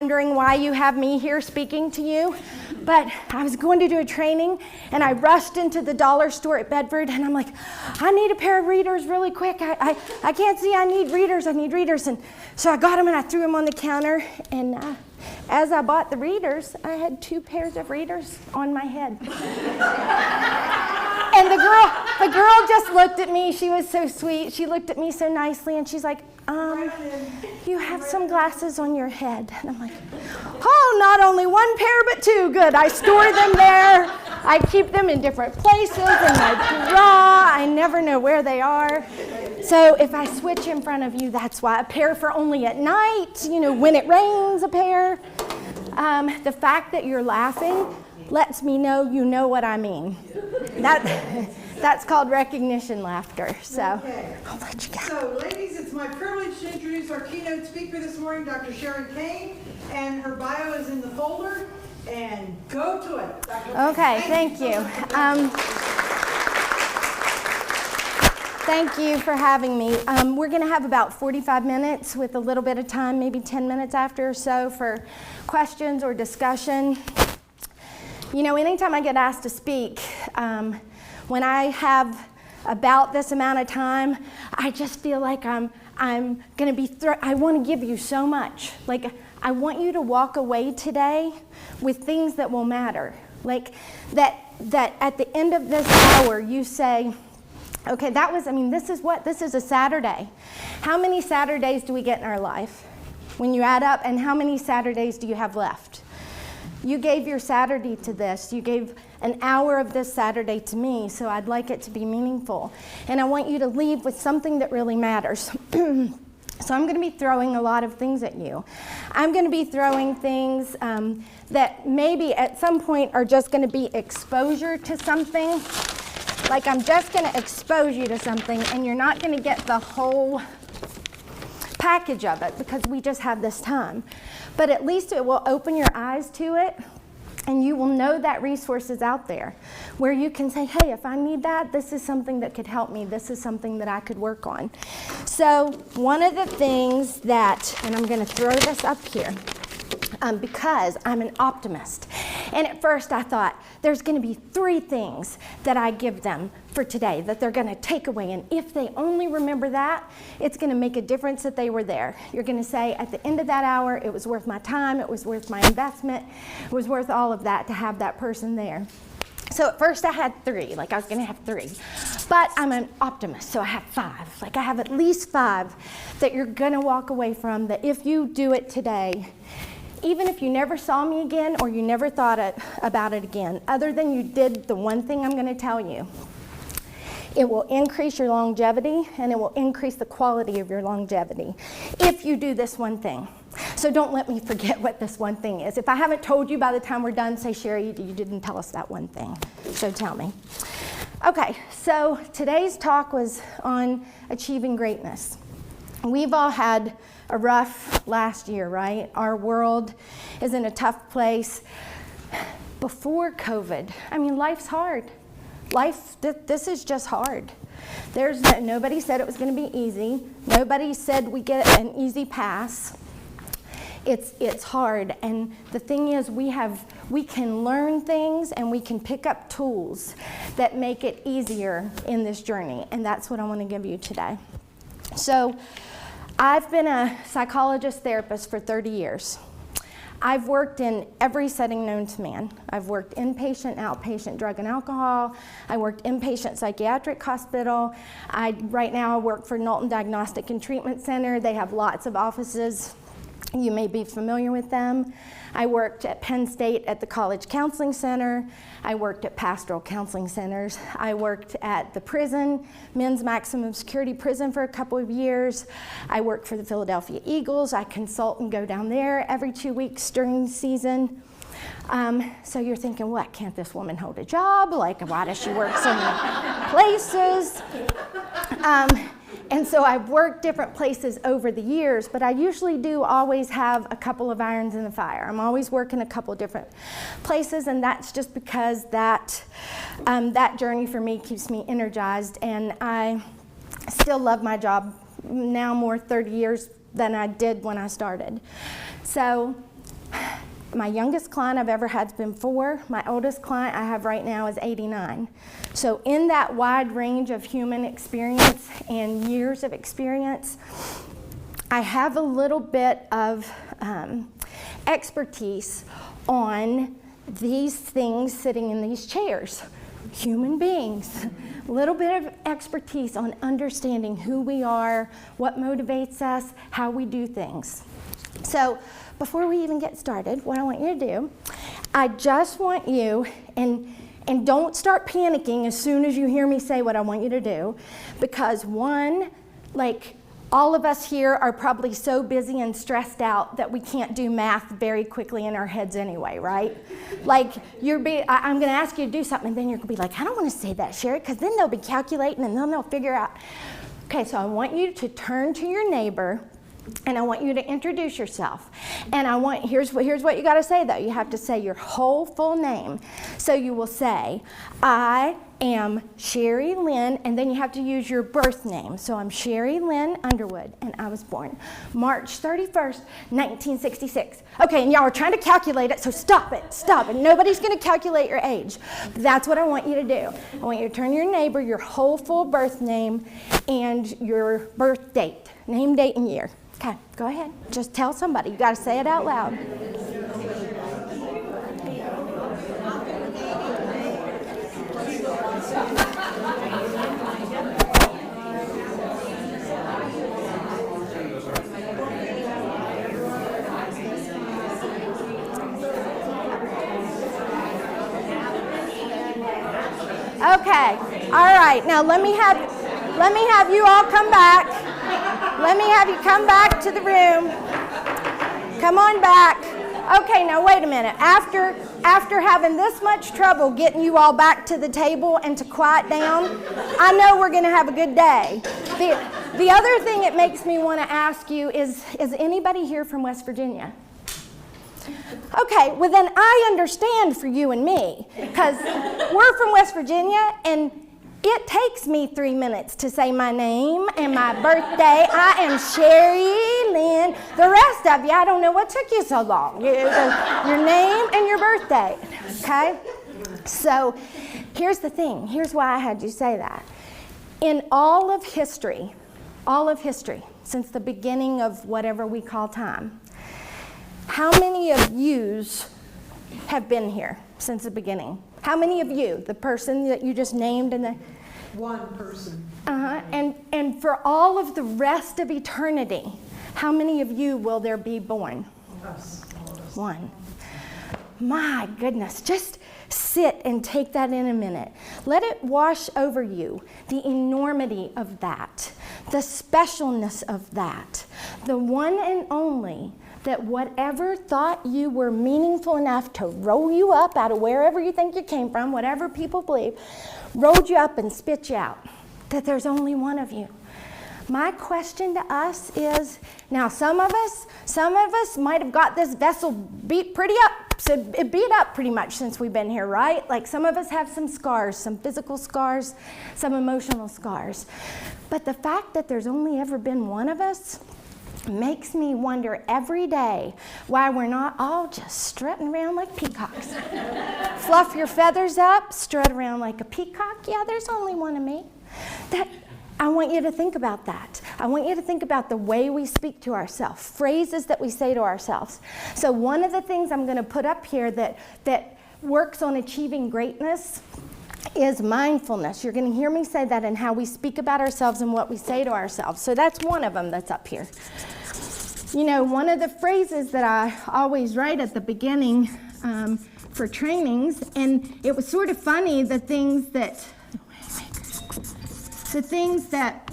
wondering why you have me here speaking to you, but I was going to do a training and I rushed into the dollar store at Bedford and I'm like, I need a pair of readers really quick. I can't see, I need readers. And so I got them and I threw them on the counter, and as I bought the readers, I had 2 pairs of readers on my head. And the girl just looked at me. She was so sweet. She looked at me so nicely and she's like, you have some glasses on your head. And I'm like, oh, not only 1 pair, but 2. Good. I store them there. I keep them in different places in my drawer. I never know where they are. So if I switch in front of you, that's why. A pair for only at night, when it rains, a pair. The fact that you're laughing lets me know you know what I mean. That's called recognition laughter. So okay. I'll let you go. So ladies, it's my privilege to introduce our keynote speaker this morning, Dr. Cain, and her bio is in the folder. And go to it, Dr. Cain. Okay, thank you. Thank you for having me. We're going to have about 45 minutes with a little bit of time, maybe 10 minutes after or so, for questions or discussion. Anytime I get asked to speak, when I have about this amount of time, I just feel like I'm going to be, I want to give you so much. Like, I want you to walk away today with things that will matter. Like, that at the end of this hour, you say, okay, this is a Saturday. How many Saturdays do we get in our life when you add up, and how many Saturdays do you have left? You gave your Saturday to this. You gave an hour of this Saturday to me, so I'd like it to be meaningful. And I want you to leave with something that really matters. So I'm going to be throwing a lot of things at you. I'm going to be throwing things that maybe at some point are just going to be exposure to something. Like, I'm just going to expose you to something, and you're not going to get the whole package of it because we just have this time. But at least it will open your eyes to it, and you will know that resource is out there where you can say, hey, if I need that, this is something that could help me. This is something that I could work on. So one of the things that, and I'm going to throw this up here, because I'm an optimist. And at first I thought, there's going to be 3 things that I give them for today that they're going to take away. And if they only remember that, it's going to make a difference that they were there. You're going to say, at the end of that hour, it was worth my time, it was worth my investment, it was worth all of that to have that person there. So at first I had 3, like I was going to have 3. But I'm an optimist, so I have 5. Like, I have at least 5 that you're going to walk away from, that if you do it today, even if you never saw me again or you never thought about it again, other than you did the one thing I'm going to tell you, it will increase your longevity and it will increase the quality of your longevity if you do this one thing. So don't let me forget what this one thing is. If I haven't told you by the time we're done, say, Sherry, you didn't tell us that one thing. So tell me. Okay, so today's talk was on achieving greatness. We've all had a rough last year, right? Our world is in a tough place. Before COVID, life's hard. This is just hard. Nobody said it was going to be easy. Nobody said we get an easy pass. It's hard, and the thing is, we can learn things and we can pick up tools that make it easier in this journey, and that's what I want to give you today. So, I've been a psychologist therapist for 30 years. I've worked in every setting known to man. I've worked inpatient, outpatient, drug and alcohol. I worked inpatient psychiatric hospital. Right now I work for Knowlton Diagnostic and Treatment Center. They have lots of offices. You may be familiar with them. I worked at Penn State at the College Counseling Center. I worked at pastoral counseling centers. I worked at the prison, men's maximum security prison, for a couple of years. I worked for the Philadelphia Eagles. I consult and go down there every 2 weeks during the season. So you're thinking, what, can't this woman hold a job? Like, why does she work so many places? And so I've worked different places over the years, but I usually do always have a couple of irons in the fire. I'm always working a couple different places, and that's just because that journey for me keeps me energized, and I still love my job now more 30 years than I did when I started. So My youngest client I've ever had has been 4. My oldest client I have right now is 89. So in that wide range of human experience and years of experience, I have a little bit of expertise on these things sitting in these chairs. Human beings. A little bit of expertise on understanding who we are, what motivates us, how we do things. So before we even get started, what I want you to do, I just want you, and don't start panicking as soon as you hear me say what I want you to do, because one, like, all of us here are probably so busy and stressed out that we can't do math very quickly in our heads anyway, right? Like, I'm going to ask you to do something, and then you're going to be like, I don't want to say that, Sherry, because then they'll be calculating, and then they'll figure out. Okay, so I want you to turn to your neighbor, and I want you to introduce yourself. And here's what you got to say, though. You have to say your whole full name. So you will say, I am Sherry Lynn, and then you have to use your birth name. So I'm Sherry Lynn Underwood, and I was born March 31st, 1966. Okay, and y'all are trying to calculate it, so stop it. Nobody's going to calculate your age. That's what I want you to do. I want you to turn to your neighbor, your whole full birth name, and your birth date, name, date, and year. Okay, go ahead. Just tell somebody. You got to say it out loud. Okay. All right. Now let me have you all come back. Let me have you come back to the room. Come on back. Okay, now wait a minute. After having this much trouble getting you all back to the table and to quiet down, I know we're going to have a good day. The other thing it makes me want to ask you is anybody here from West Virginia? Okay, well then I understand for you and me, because we're from West Virginia, and it takes me 3 minutes to say my name and my birthday. I am Sherry Lynn. The rest of you, I don't know what took you so long. Your name and your birthday, okay? So here's the thing. Here's why I had you say that. In all of history, since the beginning of whatever we call time, how many of yous have been here since the beginning? How many of you, the person that you just named and the... One person. And for all of the rest of eternity, how many of you will there be born? Us. One. My goodness, just sit and take that in a minute. Let it wash over you, the enormity of that, the specialness of that, the one and only, that whatever thought you were meaningful enough to roll you up out of wherever you think you came from, whatever people believe, rolled you up and spit you out, that there's only one of you. My question to us is, now some of us might have got this vessel beat pretty up, so it beat up pretty much since we've been here, right? Like some of us have some scars, some physical scars, some emotional scars. But the fact that there's only ever been one of us makes me wonder every day why we're not all just strutting around like peacocks. Fluff your feathers up, strut around like a peacock. Yeah, there's only one of me. I want you to think about that. I want you to think about the way we speak to ourselves, phrases that we say to ourselves. So one of the things I'm going to put up here that works on achieving greatness is mindfulness. You're going to hear me say that in how we speak about ourselves and what we say to ourselves. So that's one of them that's up here. You know, one of the phrases that I always write at the beginning for trainings, and it was sort of funny, the things that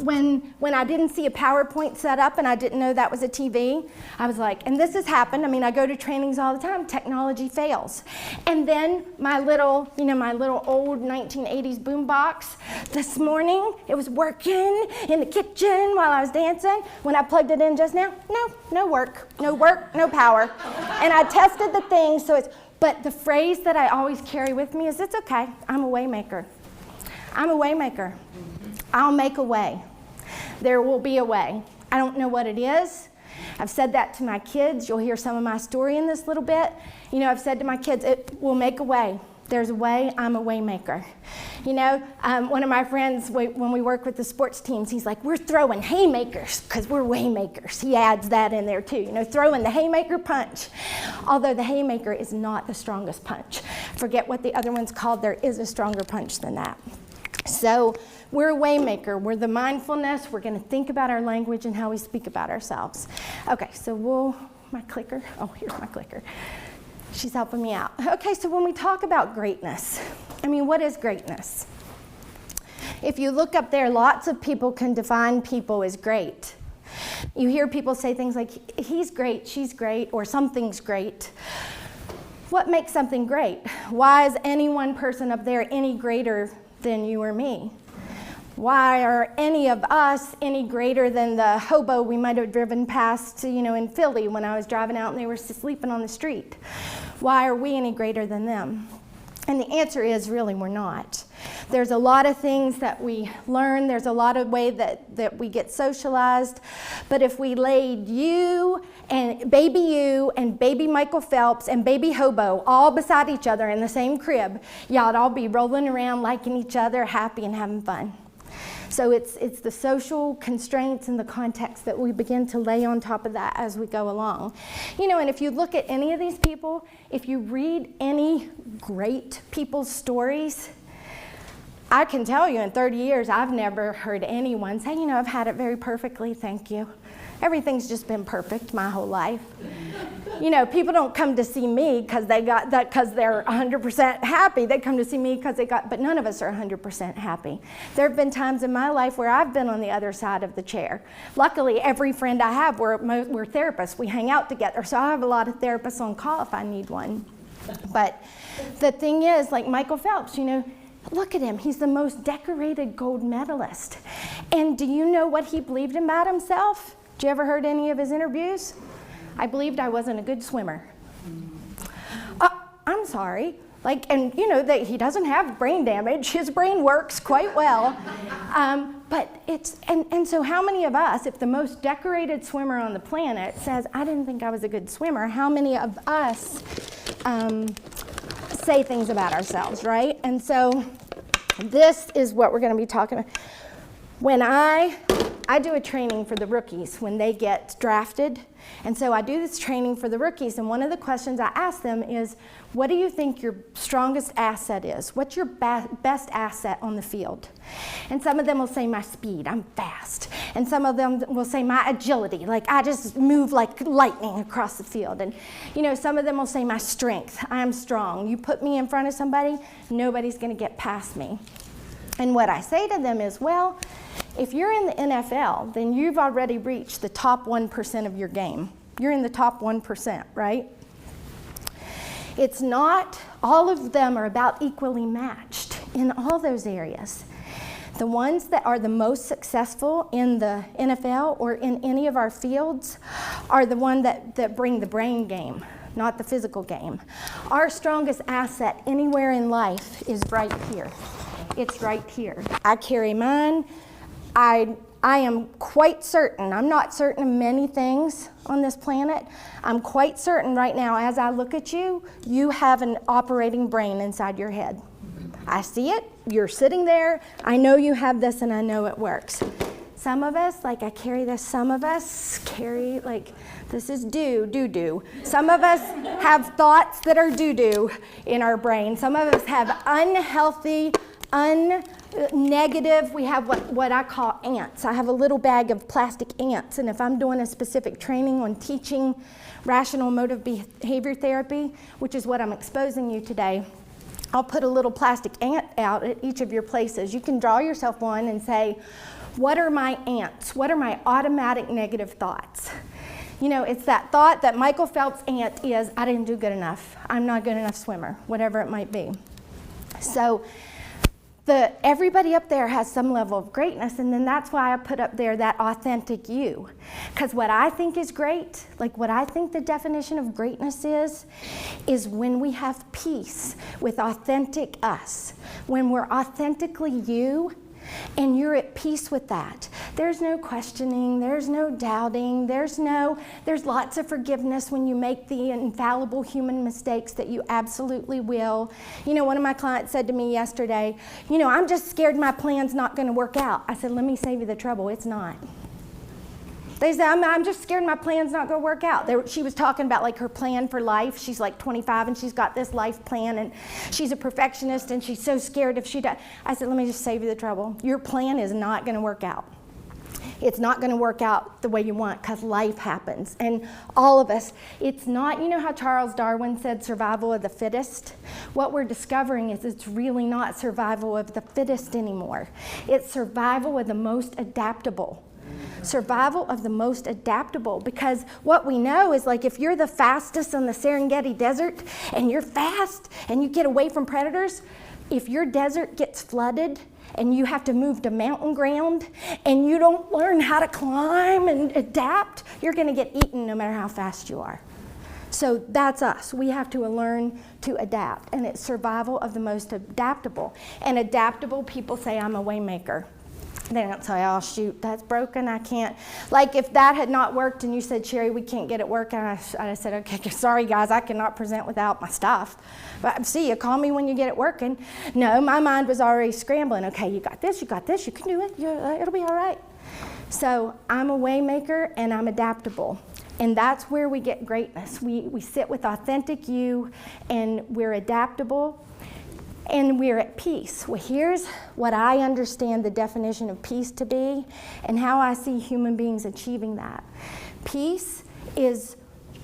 when I didn't see a PowerPoint set up and I didn't know that was a TV, I was like, and this has happened. I mean, I go to trainings all the time. Technology fails. And then my little old 1980s boombox, this morning, it was working in the kitchen while I was dancing. When I plugged it in just now, no work, no power. And I tested the thing, but the phrase that I always carry with me is, it's okay, I'm a way maker. I'm a way maker. I'll make a way. There will be a way. I don't know what it is. I've said that to my kids. You'll hear some of my story in this little bit. You know, I've said to my kids, it will make a way. There's a way, I'm a way maker. You know, one of my friends, when we work with the sports teams, he's like, we're throwing haymakers because we're way makers. He adds that in there too, you know, throwing the haymaker punch. Although the haymaker is not the strongest punch. Forget what the other one's called, there is a stronger punch than that. So we're a way maker. We're the mindfulness. We're going to think about our language and how we speak about ourselves. Okay, so my clicker. Oh, here's my clicker. She's helping me out. Okay, so when we talk about greatness, I mean, what is greatness? If you look up there, lots of people can define people as great. You hear people say things like, he's great, she's great, or something's great. What makes something great? Why is any one person up there any greater than you or me? Why are any of us any greater than the hobo we might have driven past, you know, in Philly when I was driving out and they were sleeping on the street? Why are we any greater than them? And the answer is really we're not. There's a lot of things that we learn. There's a lot of way that we get socialized. But if we laid you and baby Michael Phelps and baby Hobo all beside each other in the same crib, y'all'd all be rolling around liking each other, happy and having fun. So it's the social constraints and the context that we begin to lay on top of that as we go along. You know, and if you look at any of these people, if you read any great people's stories, I can tell you in 30 years, I've never heard anyone say, you know, I've had it very perfectly, thank you. Everything's just been perfect my whole life. You know, people don't come to see me because they're 100% happy. They come to see me because but none of us are 100% happy. There have been times in my life where I've been on the other side of the chair. Luckily, every friend I have, we're therapists. We hang out together. So I have a lot of therapists on call if I need one. But the thing is, like Michael Phelps, you know, look at him. He's the most decorated gold medalist. And do you know what he believed about himself? Did you ever heard any of his interviews? I believed I wasn't a good swimmer. I'm sorry. Like, and you know that he doesn't have brain damage. His brain works quite well. But it's, and so how many of us, if the most decorated swimmer on the planet says, I didn't think I was a good swimmer, how many of us say things about ourselves, right? And so this is what we're going to be talking about. When I do a training for the rookies when they get drafted. And so I do this training for the rookies, and one of the questions I ask them is, what do you think your strongest asset is? What's your best asset on the field? And some of them will say my speed, I'm fast. And some of them will say my agility, like I just move like lightning across the field. And you know, some of them will say my strength, I'm strong. You put me in front of somebody, nobody's gonna get past me. And what I say to them is, well, if you're in the NFL, then you've already reached the top 1% of your game. You're in the top 1%, right? It's not, all of them are about equally matched in all those areas. The ones that are the most successful in the NFL or in any of our fields are the ones that bring the brain game, not the physical game. Our strongest asset anywhere in life is right here. It's right here. I carry mine. I am quite certain, I'm not certain of many things on this planet. I'm quite certain right now as I look at you, you have an operating brain inside your head. I see it, you're sitting there, I know you have this and I know it works. Some of us, like I carry this, some of us carry like, this is doo-doo. Some of us have thoughts that are doo-doo in our brain. Some of us have unhealthy, negative, we have what I call ants. I have a little bag of plastic ants, and if I'm doing a specific training on teaching rational emotive behavior therapy, which is what I'm exposing you today, I'll put a little plastic ant out at each of your places. You can draw yourself one and say, what are my ants? What are my automatic negative thoughts? You know, it's that thought that Michael Phelps' ant is, I didn't do good enough. I'm not a good enough swimmer, whatever it might be. So everybody up there has some level of greatness, and then that's why I put up there that authentic you. Because what I think is great, like what I think the definition of greatness is when we have peace with authentic us. When we're authentically you, and you're at peace with that. There's no questioning, there's no doubting, there's lots of forgiveness when you make the infallible human mistakes that you absolutely will. You know, one of my clients said to me yesterday, you know, I'm just scared my plan's not going to work out. I said, let me save you the trouble, it's not. They said, I'm just scared my plan's not going to work out. She was talking about like her plan for life. She's like 25 and she's got this life plan and she's a perfectionist and she's so scared if she does. I said, let me just save you the trouble. Your plan is not going to work out. It's not going to work out the way you want because life happens. And all of us, it's not, you know how Charles Darwin said survival of the fittest? What we're discovering is it's really not survival of the fittest anymore. It's survival of the most adaptable. Survival of the most adaptable, because what we know is like if you're the fastest in the Serengeti desert and you're fast and you get away from predators, if your desert gets flooded and you have to move to mountain ground and you don't learn how to climb and adapt, you're going to get eaten no matter how fast you are. So that's us. We have to learn to adapt, and it's survival of the most adaptable. And adaptable people say, I'm a way maker. They don't say, oh, shoot, that's broken, I can't. Like if that had not worked and you said, Sherry, we can't get it working, I said, okay, sorry guys, I cannot present without my stuff. But see, you call me when you get it working. No, my mind was already scrambling. Okay, you got this, you can do it, it'll be all right. So I'm a way maker and I'm adaptable. And that's where we get greatness. We sit with authentic you and we're adaptable. And we're at peace. Well, here's what I understand the definition of peace to be and how I see human beings achieving that. Peace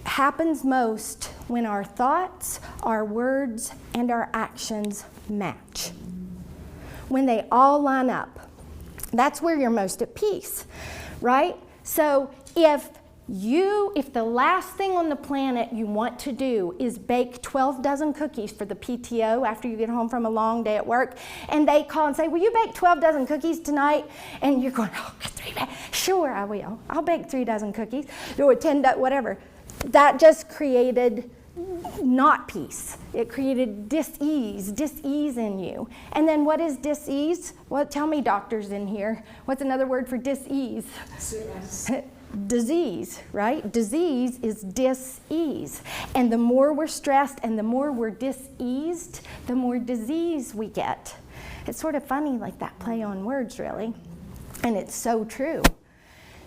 happens most when our thoughts, our words, and our actions match. When they all line up. That's where you're most at peace, right? So if the last thing on the planet you want to do is bake 12 dozen cookies for the PTO after you get home from a long day at work, and they call and say, will you bake 12 dozen cookies tonight? And you're going, oh, sure I will. I'll bake 3 dozen cookies, or 10, whatever. That just created not peace. It created dis-ease in you. And then what is dis-ease? Well, tell me, doctors in here, what's another word for dis-ease? Disease, right? Disease is dis-ease. And the more we're stressed and the more we're dis-eased, the more disease we get. It's sort of funny, like that play on words, really. And it's so true.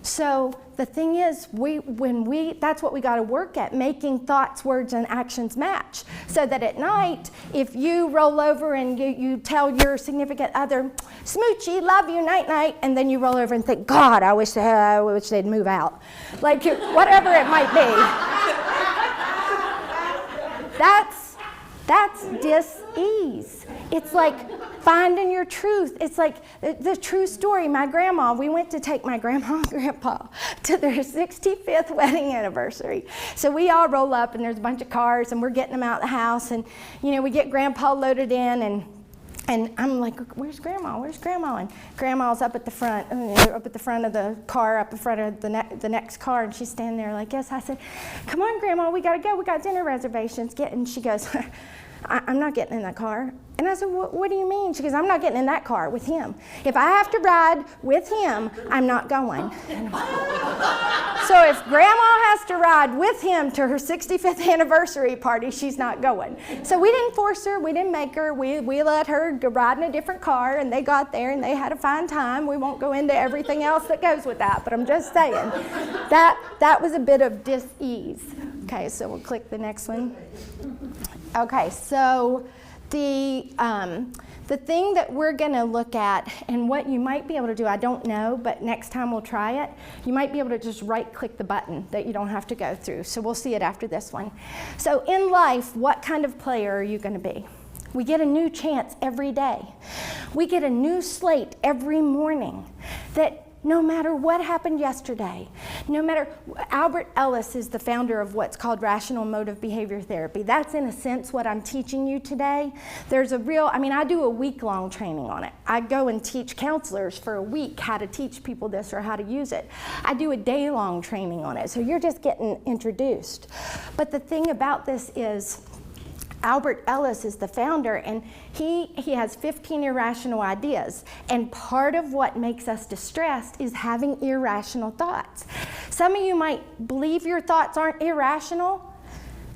So the thing is, that's what we got to work at, making thoughts, words, and actions match. So that at night, if you roll over and you tell your significant other, Smoochie, love you, night, night, and then you roll over and think, God, I wish they'd move out. Like, whatever it might be. That's dis-ease. It's like finding your truth. It's like the true story. My grandma, we went to take my grandma and grandpa to their 65th wedding anniversary. So we all roll up and there's a bunch of cars and we're getting them out of the house, and we get grandpa loaded in, and I'm like, where's grandma? Where's grandma? And grandma's up at the front of the car, up in front of the next car, and she's standing there like, yes. I said, come on, grandma, we gotta go. We got dinner reservations. And she goes, I'm not getting in that car. And I said, what do you mean? She goes, I'm not getting in that car with him. If I have to ride with him, I'm not going. So if grandma has to ride with him to her 65th anniversary party, she's not going. So we didn't force her, we didn't make her, we let her ride in a different car, and they got there and they had a fine time. We won't go into everything else that goes with that, but I'm just saying, that was a bit of dis-ease. Okay, so we'll click the next one. Okay, so the thing that we're going to look at, and what you might be able to do, I don't know, but next time we'll try it, you might be able to just right-click the button that you don't have to go through. So we'll see it after this one. So in life, what kind of player are you going to be? We get a new chance every day. We get a new slate every morning that no matter what happened yesterday, Albert Ellis is the founder of what's called rational emotive behavior therapy. That's in a sense what I'm teaching you today. I do a week-long training on it. I go and teach counselors for a week how to teach people this or how to use it. I do a day-long training on it, so you're just getting introduced. But the thing about this is, Albert Ellis is the founder, and he has 15 irrational ideas. And part of what makes us distressed is having irrational thoughts. Some of you might believe your thoughts aren't irrational.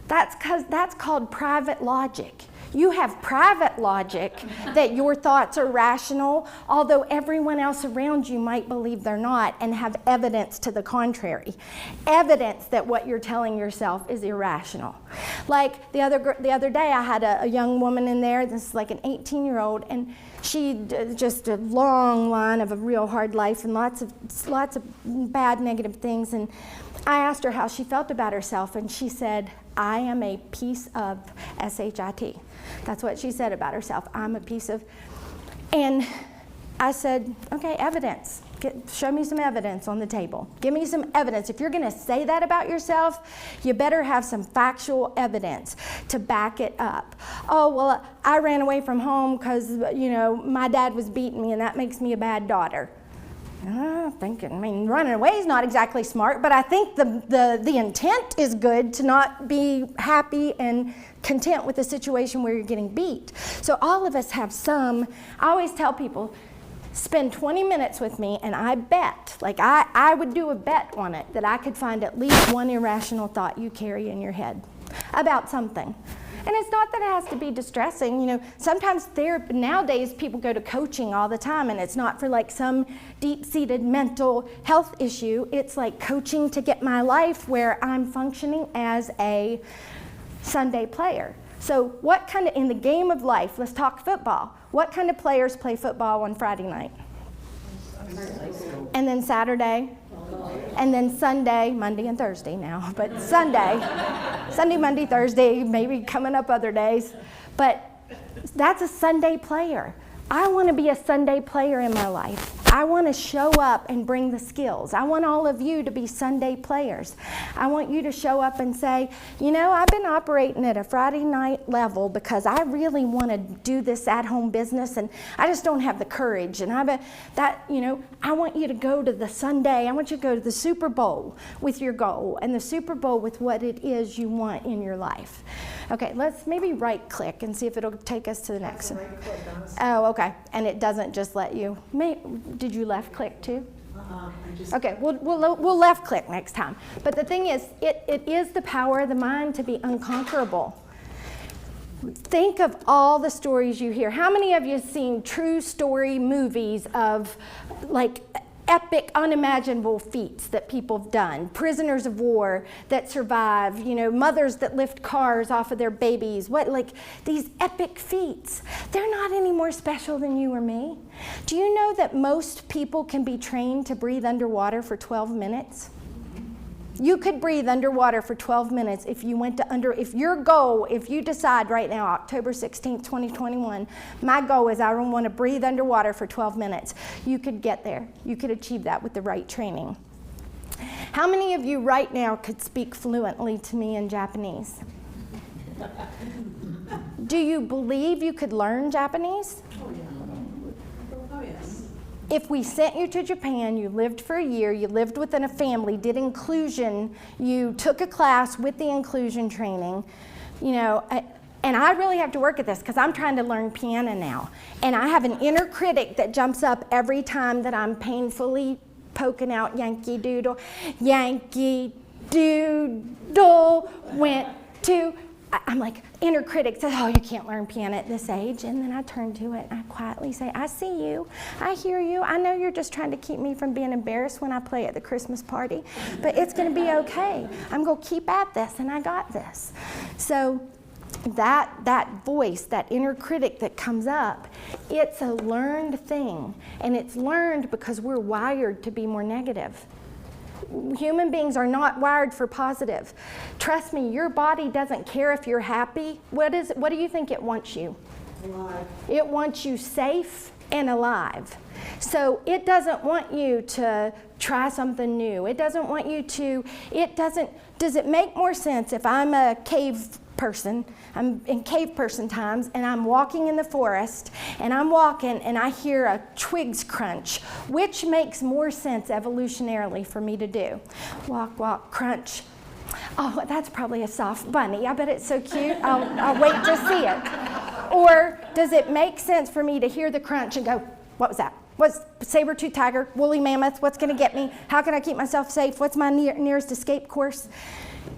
That's called private logic. You have private logic that your thoughts are rational, although everyone else around you might believe they're not and have evidence to the contrary. Evidence that what you're telling yourself is irrational. Like the other day, I had a young woman in there, this is like an 18-year-old, and she just a long line of a real hard life and lots of bad negative things. And I asked her how she felt about herself, and she said, I am a piece of SHIT. That's what she said about herself. I'm a piece of, and I said, okay, evidence. Show me some evidence on the table. Give me some evidence. If you're going to say that about yourself, you better have some factual evidence to back it up. Oh, well, I ran away from home because, my dad was beating me and that makes me a bad daughter. Running away is not exactly smart, but I think the intent is good to not be happy and content with a situation where you're getting beat. So all of us have some. I always tell people, spend 20 minutes with me and I bet, like I would do a bet on it, that I could find at least one irrational thought you carry in your head about something. And it's not that it has to be distressing. Sometimes nowadays people go to coaching all the time, and it's not for like some deep-seated mental health issue. It's like coaching to get my life where I'm functioning as a Sunday player. So what kind of, in the game of life, let's talk football. What kind of players play football on Friday night? And then Saturday? And then Sunday, Monday and Thursday now, but Sunday, Monday, Thursday, maybe coming up other days. But that's a Sunday player. I want to be a Sunday player in my life. I want to show up and bring the skills. I want all of you to be Sunday players. I want you to show up and say, I've been operating at a Friday night level because I really want to do this at-home business, and I just don't have the courage. And I want you to go to the Sunday. I want you to go to the Super Bowl with your goal, and the Super Bowl with what it is you want in your life. Okay, let's maybe right-click and see if it'll take us to the next one. Oh, okay. And it doesn't just let you. Did you left-click too? Okay, we'll left-click next time. But the thing is, it is the power of the mind to be unconquerable. Think of all the stories you hear. How many of you have seen true story movies of like epic, unimaginable feats that people have done? Prisoners of war that survive, mothers that lift cars off of their babies. These epic feats. They're not any more special than you or me. Do you know that most people can be trained to breathe underwater for 12 minutes? You could breathe underwater for 12 minutes if you went to if you decide right now, October 16th, 2021, my goal is I want to breathe underwater for 12 minutes. You could get there. You could achieve that with the right training. How many of you right now could speak fluently to me in Japanese? Do you believe you could learn Japanese? Oh, yes. If we sent you to Japan, you lived for a year, you lived within a family, did inclusion, you took a class with the inclusion training, and I really have to work at this because I'm trying to learn piano now. And I have an inner critic that jumps up every time that I'm painfully poking out Yankee Doodle. Yankee Doodle went to... I'm like, inner critic says, oh, you can't learn piano at this age. And then I turn to it and I quietly say, I see you, I hear you, I know you're just trying to keep me from being embarrassed when I play at the Christmas party, but it's gonna be okay. I'm gonna keep at this, and I got this. So that voice, that inner critic that comes up, it's a learned thing. And it's learned because we're wired to be more negative. Human beings are not wired for positive. Trust me, your body doesn't care if you're happy. What do you think it wants you? Alive. It wants you safe and alive. So it doesn't want you to try something new. It doesn't want you to, does it make more sense if I'm a cave person, I'm in cave person times, and I'm walking in the forest, and I'm walking and I hear a twigs crunch? Which makes more sense evolutionarily for me to do? Walk, walk, crunch. Oh, that's probably a soft bunny. I bet it's so cute. I'll wait to see it. Or does it make sense for me to hear the crunch and go, what was that? What's saber-toothed tiger, woolly mammoth, what's gonna get me? How can I keep myself safe? What's my nearest escape course?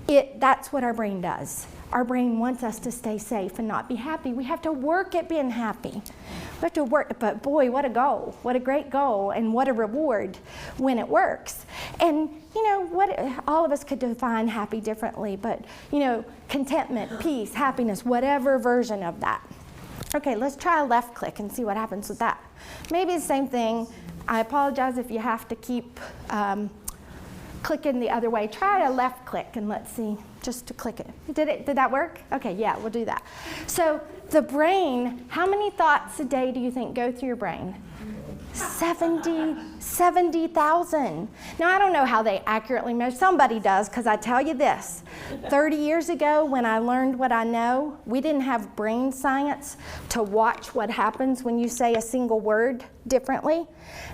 That's what our brain does. Our brain wants us to stay safe and not be happy. We have to work at being happy. We have to work, but boy, what a goal. What a great goal and what a reward when it works. And you know, all of us could define happy differently, but you know, contentment, peace, happiness, whatever version of that. Okay, let's try a left click and see what happens with that. Maybe the same thing. I apologize if you have to keep clicking the other way. Try a left click and let's see, just to click it. Did that work? Okay, yeah, we'll do that. So the brain, how many thoughts a day do you think go through your brain? 70,000. Now, I don't know how they accurately measure. Somebody does, because I tell you this. 30 years ago, when I learned what I know, we didn't have brain science to watch what happens when you say a single word differently.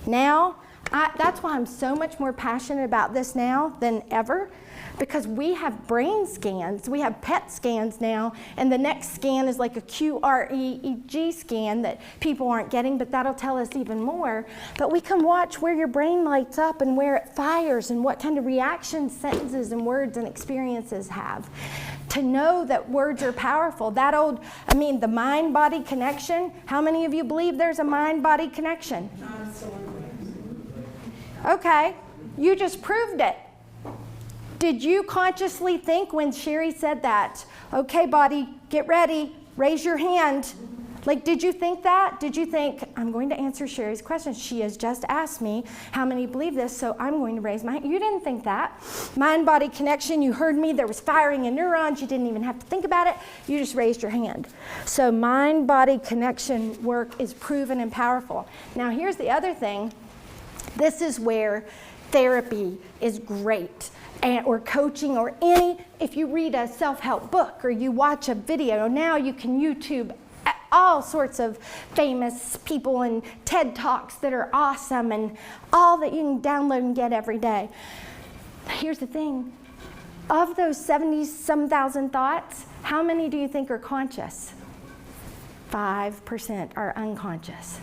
Now, that's why I'm so much more passionate about this now than ever, because we have brain scans, we have PET scans now, and the next scan is like a QREEG scan that people aren't getting, but that'll tell us even more. But we can watch where your brain lights up and where it fires and what kind of reactions sentences and words and experiences have. To know that words are powerful, the mind-body connection, how many of you believe there's a mind-body connection? Okay, you just proved it. Did you consciously think when Sherry said that, okay, body, get ready, raise your hand? Like, did you think that? Did you think, I'm going to answer Sherry's question. She has just asked me how many believe this, so I'm going to raise my hand. You didn't think that. Mind-body connection, you heard me, there was firing of neurons, you didn't even have to think about it, you just raised your hand. So mind-body connection work is proven and powerful. Now, here's the other thing. This is where therapy is great, or coaching, or if you read a self-help book or you watch a video, now you can YouTube all sorts of famous people and TED Talks that are awesome and all that you can download and get every day. Here's the thing. Of those 70-some thousand thoughts, how many do you think are conscious? 5% are unconscious.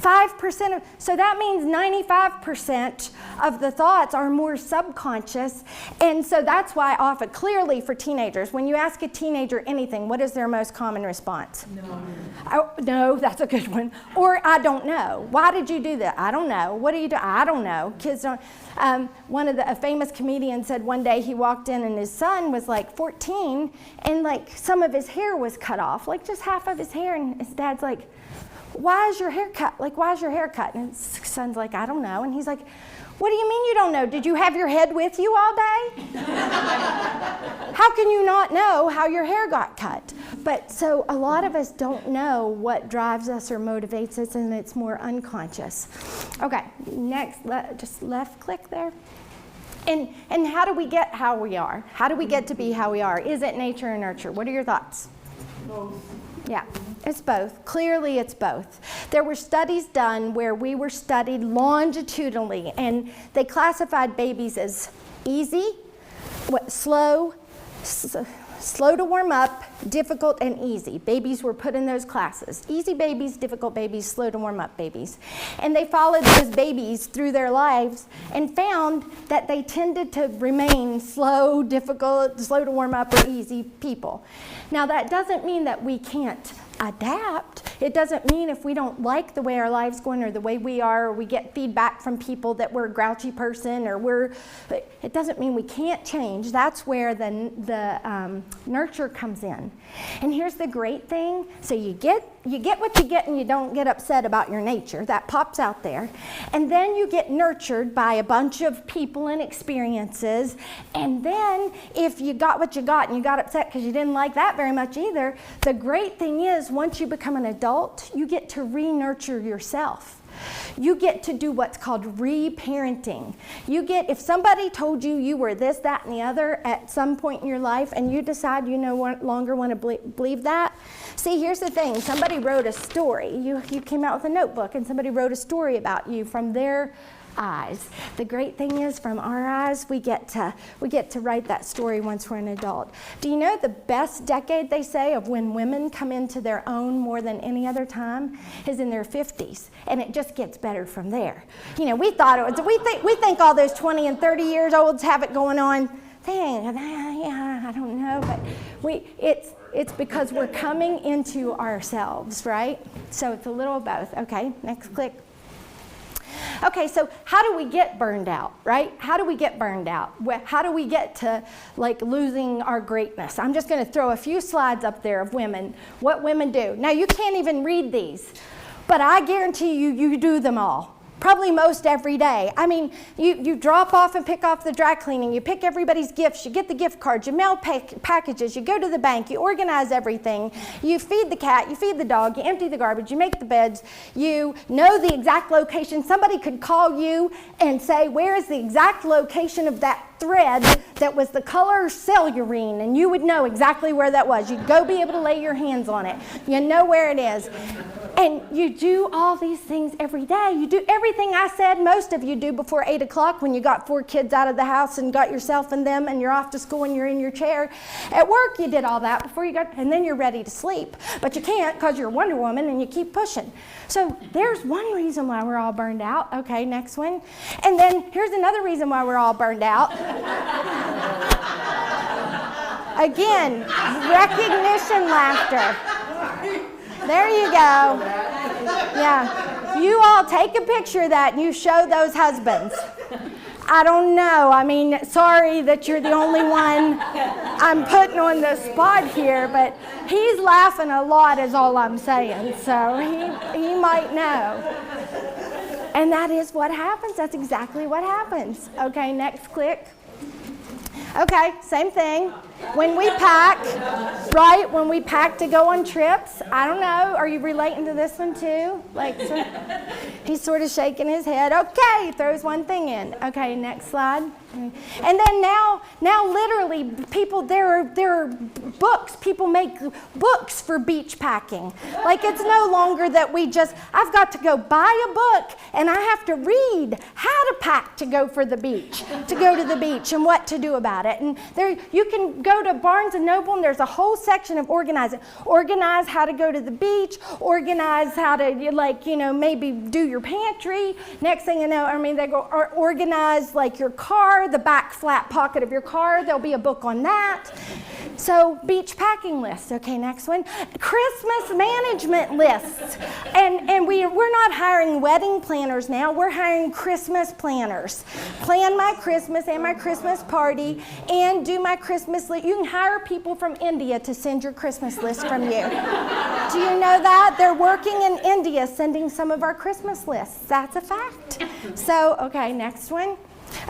5% so that means 95% of the thoughts are more subconscious, and so that's why often, clearly for teenagers, when you ask a teenager anything, what is their most common response? No. Oh, no, that's a good one. Or I don't know. Why did you do that? I don't know. What do you do? I don't know. Kids don't. A famous comedian said one day he walked in and his son was like 14 and like some of his hair was cut off, like just half of his hair, and his dad's like, why is your hair cut? Like, why is your hair cut? And his son's like, I don't know. And he's like, what do you mean you don't know? Did you have your head with you all day? How can you not know how your hair got cut? But so a lot of us don't know what drives us or motivates us, and it's more unconscious. Okay, next, just left click there. And how do we get how we are? How do we get to be how we are? Is it nature or nurture? What are your thoughts? Both. Yeah, it's both. Clearly, it's both. There were studies done where we were studied longitudinally, and they classified babies as easy, slow to warm up, difficult, and easy. Babies were put in those classes. Easy babies, difficult babies, slow to warm up babies. And they followed those babies through their lives and found that they tended to remain slow, difficult, slow to warm up, or easy people. Now, that doesn't mean that we can't adapt. It doesn't mean if we don't like the way our life's going or the way we are, or we get feedback from people that we're a grouchy person, or it doesn't mean we can't change. That's where the nurture comes in. And here's the great thing. So you get what you get, and you don't get upset about your nature. That pops out there. And then you get nurtured by a bunch of people and experiences. And then if you got what you got and you got upset because you didn't like that very much either, the great thing is once you become an adult, you get to re-nurture yourself. You get to do what's called re-parenting. If somebody told you you were this, that, and the other at some point in your life, and you decide you no longer want to believe that, see, here's the thing. Somebody wrote a story. You came out with a notebook, and somebody wrote a story about you from their eyes. The great thing is, from our eyes, we get to write that story once we're an adult. Do you know the best decade, they say, of when women come into their own more than any other time is in their 50s, and it just gets better from there. You know, we thought it was, we think all those 20 and 30 years olds have it going on. Yeah, I don't know, but it's because we're coming into ourselves, right? So it's a little of both. Okay, next click. Okay, so how do we get burned out, right? How do we get burned out? How do we get to like losing our greatness? I'm just going to throw a few slides up there of women, what women do. Now, you can't even read these, but I guarantee you do them all. Probably most every day. I mean, you drop off and pick off the dry cleaning, you pick everybody's gifts, you get the gift cards, you mail packages, you go to the bank, you organize everything, you feed the cat, you feed the dog, you empty the garbage, you make the beds, you know the exact location. Somebody could call you and say, where is the exact location of that thread that was the color cellurine, and you would know exactly where that was. You'd go be able to lay your hands on it. You know where it is. And you do all these things every day. You do everything I said most of you do before 8 o'clock when you got 4 kids out of the house and got yourself and them and you're off to school and you're in your chair. At work, you did all that before you got, and then you're ready to sleep. But you can't because you're Wonder Woman and you keep pushing. So there's one reason why we're all burned out. Okay, next one. And then here's another reason why we're all burned out. Again, recognition laughter. There you go. Yeah. You all take a picture of that and you show those husbands. I don't know. I mean, sorry that you're the only one I'm putting on the spot here, but he's laughing a lot is all I'm saying. So he might know. And that is what happens. That's exactly what happens. Okay, next click. Okay, same thing. When we pack, right? When we pack to go on trips, I don't know. Are you relating to this one too? Like, so, he's sort of shaking his head. Okay, throws one thing in. Okay, next slide. And then now literally, people, there are books. People make books for beach packing. Like, it's no longer that I've got to go buy a book and I have to read how to pack to go to the beach and what to do about it. And there, you can go to Barnes & Noble and there's a whole section of organizing. Organize how to go to the beach, organize how to, maybe do your pantry. Next thing you know, they go organize like your car, the back flat pocket of your car. There'll be a book on that. So beach packing lists. Okay, next one. Christmas management lists. And we're not hiring wedding planners now. We're hiring Christmas planners. Plan my Christmas and my Christmas party and do my Christmas list. You can hire people from India to send your Christmas list from you. Do you know that? They're working in India sending some of our Christmas lists. That's a fact. So, okay, next one.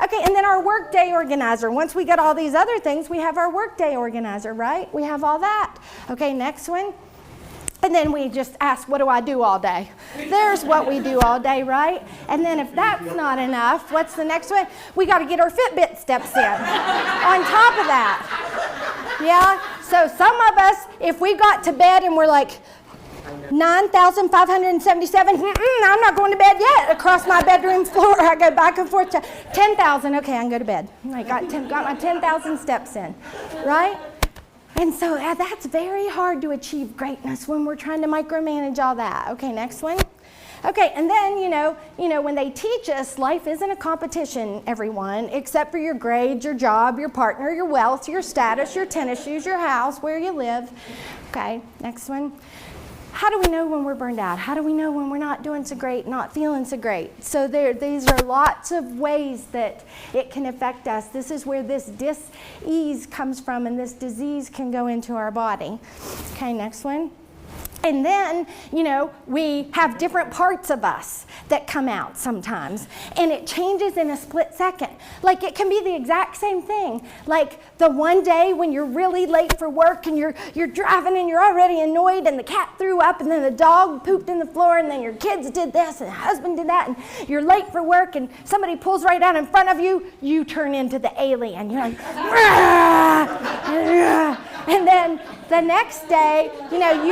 Okay, and then our workday organizer. Once we get all these other things, we have our workday organizer, right? We have all that. Okay, next one. And then we just ask, what do I do all day? There's what we do all day, right? And then if that's not enough, what's the next one? We got to get our Fitbit steps in on top of that. Yeah? So some of us, if we got to bed and we're like, 9,577, I'm not going to bed yet. Across my bedroom floor, I go back and forth to 10,000. Okay, I can go to bed. I got my 10,000 steps in, right? And so that's very hard to achieve greatness when we're trying to micromanage all that. Okay, next one. Okay, and then, when they teach us life isn't a competition, everyone, except for your grades, your job, your partner, your wealth, your status, your tennis shoes, your house, where you live. Okay, next one. How do we know when we're burned out? How do we know when we're not doing so great, not feeling so great? So these are lots of ways that it can affect us. This is where this dis-ease comes from, and this disease can go into our body. Okay, next one. And then, we have different parts of us that come out sometimes. And it changes in a split second. Like, it can be the exact same thing. Like, the one day when you're really late for work and you're driving and you're already annoyed and the cat threw up and then the dog pooped in the floor and then your kids did this and the husband did that and you're late for work and somebody pulls right out in front of you, you turn into the alien. You're like, And then the next day, you know,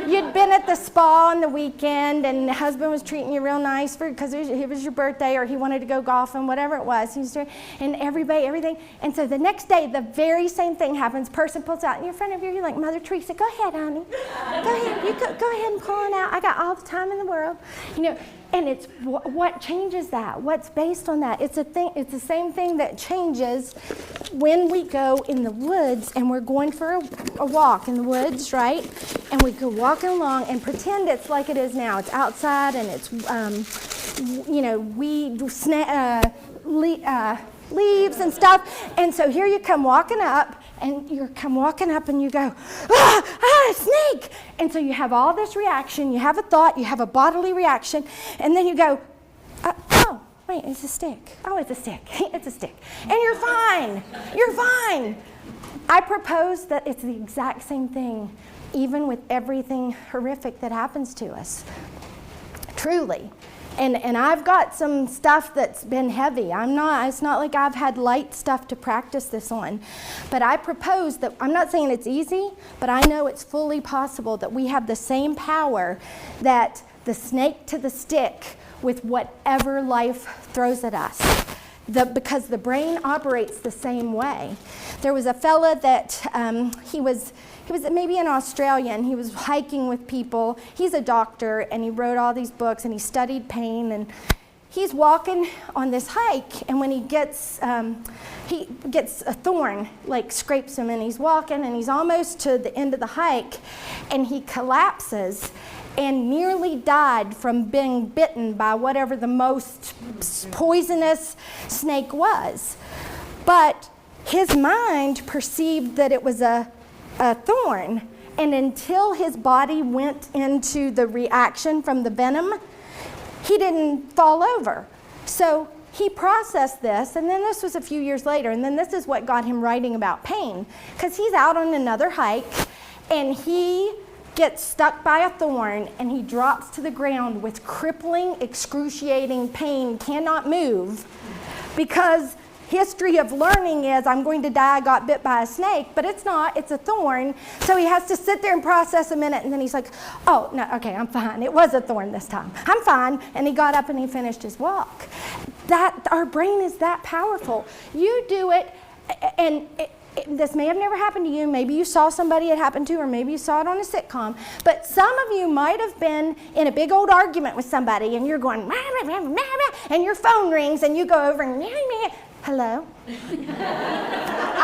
you'd been at the spa on the weekend, and the husband was treating you real nice because it was your birthday, or he wanted to go golfing, whatever it was. He was doing, and everything. And so the next day, the very same thing happens. Person pulls out in front of you. You're like, Mother Teresa, go ahead, honey. Go ahead. You go ahead and pull it out. I got all the time in the world. You know, and it's what changes that? What's based on that? It's the same thing that changes when we go in the woods and we're going for a walk in the woods, right? And we go walking along and pretend it's like it is now. It's outside and it's, you know, leaves and stuff. And so here you come walking up, and you go, a snake. And so you have all this reaction, you have a thought, you have a bodily reaction, and then you go, oh, wait, it's a stick. Oh, it's a stick. It's a stick. And you're fine. You're fine. I propose that it's the exact same thing, even with everything horrific that happens to us. Truly. And I've got some stuff that's been heavy. It's not like I've had light stuff to practice this on. But I propose that, I'm not saying it's easy, but I know it's fully possible that we have the same power that the snake to the stick with whatever life throws at us. Because the brain operates the same way. There was a fella that he was maybe in Australia, and he was hiking with people. He's a doctor, and he wrote all these books, and he studied pain, and he's walking on this hike, and when he gets a thorn, like scrapes him, and he's walking, and he's almost to the end of the hike, and he collapses and nearly died from being bitten by whatever the most poisonous snake was. But his mind perceived that it was a thorn, and until his body went into the reaction from the venom, he didn't fall over. So he processed this, and then this was a few years later, and then this is what got him writing about pain, because he's out on another hike, and he gets stuck by a thorn, and he drops to the ground with crippling, excruciating pain, cannot move, because history of learning is, I'm going to die, I got bit by a snake, but it's not, it's a thorn. So he has to sit there and process a minute, and then he's like, oh, no, okay, I'm fine. It was a thorn this time. I'm fine. And he got up and he finished his walk. Our brain is that powerful. You do it, and this may have never happened to you. Maybe you saw somebody it happened to, or maybe you saw it on a sitcom. But some of you might have been in a big old argument with somebody, and you're going, rah, rah, rah, rah, rah, and your phone rings, and you go over and, hello?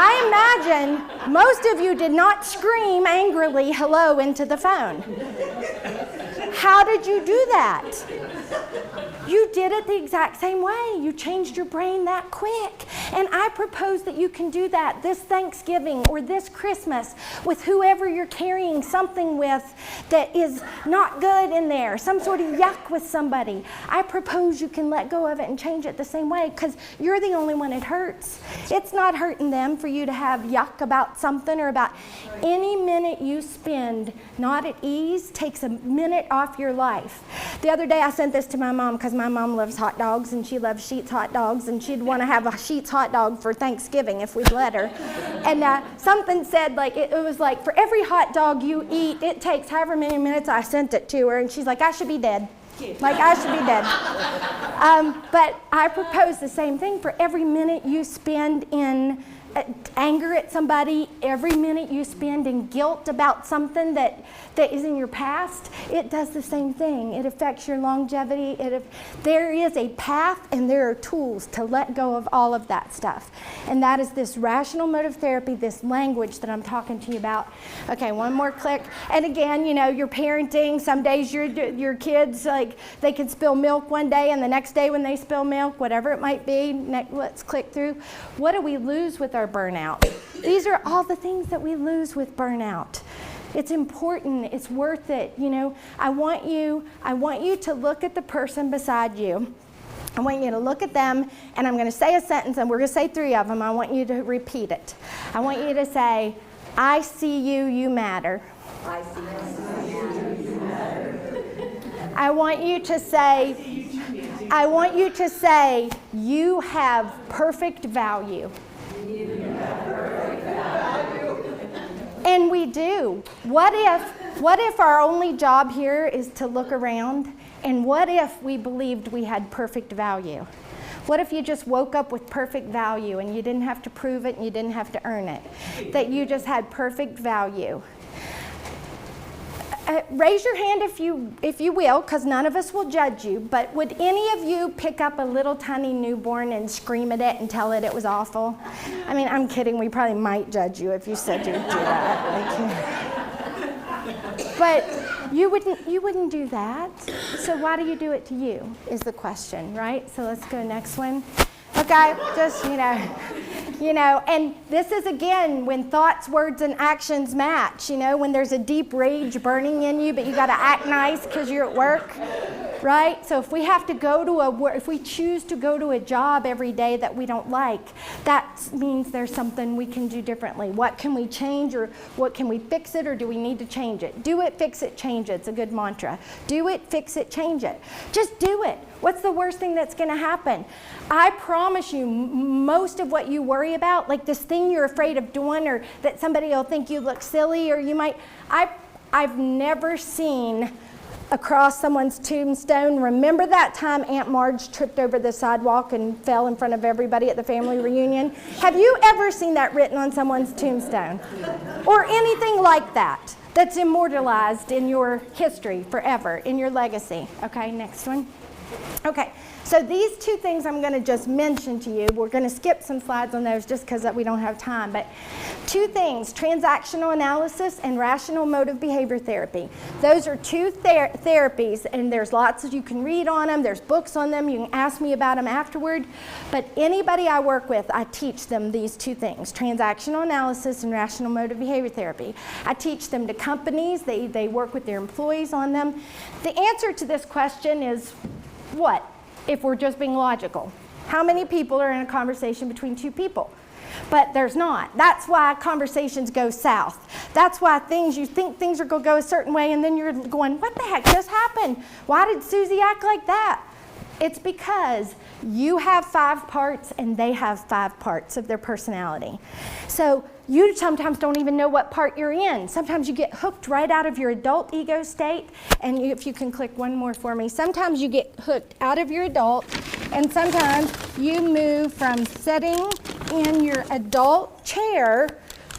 I imagine most of you did not scream angrily hello into the phone. How did you do that? You did it the exact same way. You changed your brain that quick. And I propose that you can do that this Thanksgiving or this Christmas with whoever you're carrying something with that is not good in there, some sort of yuck with somebody. I propose you can let go of it and change it the same way, because you're the only one it hurts. It's not hurting them for you to have yuck about something or about any minute you spend not at ease takes a minute off your life. The other day I sent this to my mom because my mom loves hot dogs, and she loves Sheetz hot dogs, and she'd want to have a Sheetz hot dog for Thanksgiving if we'd let her. And something said, like, it was like, for every hot dog you eat, it takes however many minutes. I sent it to her, and she's like, I should be dead. Like, I should be dead. But I propose the same thing. For every minute you spend in anger at somebody, every minute you spend in guilt about something that is in your past, it does the same thing. It affects your longevity. There is a path, and there are tools to let go of all of that stuff. And that is this rational motive therapy, this language that I'm talking to you about. Okay, one more click. And again, you're parenting. Some days your kids, like, they can spill milk one day, and the next day when they spill milk, whatever it might be, let's click through. What do we lose with our burnout? These are all the things that we lose with burnout. It's important. It's worth it. I want you to look at the person beside you. I want you to look at them, and I'm going to say a sentence, and we're going to say 3 of them. I want you to repeat it. I want you to say, I see you, you matter. I see you, you matter. I want you to say, you have perfect value. And we do. What if our only job here is to look around? And what if we believed we had perfect value? What if you just woke up with perfect value and you didn't have to prove it and you didn't have to earn it? That you just had perfect value. Raise your hand if you will, because none of us will judge you, but would any of you pick up a little tiny newborn and scream at it and tell it was awful? I mean, I'm kidding. We probably might judge you if you said you'd do that. But you wouldn't do that. So why do you do it to you is the question, right? So let's go next one. Okay, just, and this is again when thoughts, words, and actions match, when there's a deep rage burning in you, but you got to act nice because you're at work, right? So if we have to if we choose to go to a job every day that we don't like, that means there's something we can do differently. What can we change, or what can we fix it, or do we need to change it? Do it, fix it, change it. It's a good mantra. Do it, fix it, change it. Just do it. What's the worst thing that's going to happen? I promise you, most of what you worry about, like this thing you're afraid of doing, or that somebody will think you look silly, or you might, I've never seen across someone's tombstone, remember that time Aunt Marge tripped over the sidewalk and fell in front of everybody at the family reunion? Have you ever seen that written on someone's tombstone? Or anything like that, that's immortalized in your history forever, in your legacy. Okay, next one. Okay, so these two things I'm going to just mention to you. We're going to skip some slides on those just because we don't have time. But two things, transactional analysis and rational motive behavior therapy. Those are two therapies, and there's lots you can read on them. There's books on them. You can ask me about them afterward. But anybody I work with, I teach them these two things, transactional analysis and rational motive behavior therapy. I teach them to companies. They work with their employees on them. The answer to this question is what, if we're just being logical? How many people are in a conversation between two people? But there's not. That's why conversations go south. That's why you think things are going to go a certain way, and then you're going, what the heck just happened? Why did Susie act like that? It's because you have 5 parts and they have 5 parts of their personality. So you sometimes don't even know what part you're in. Sometimes you get hooked right out of your adult ego state, and if you can click one more for me, sometimes you get hooked out of your adult, and sometimes you move from sitting in your adult chair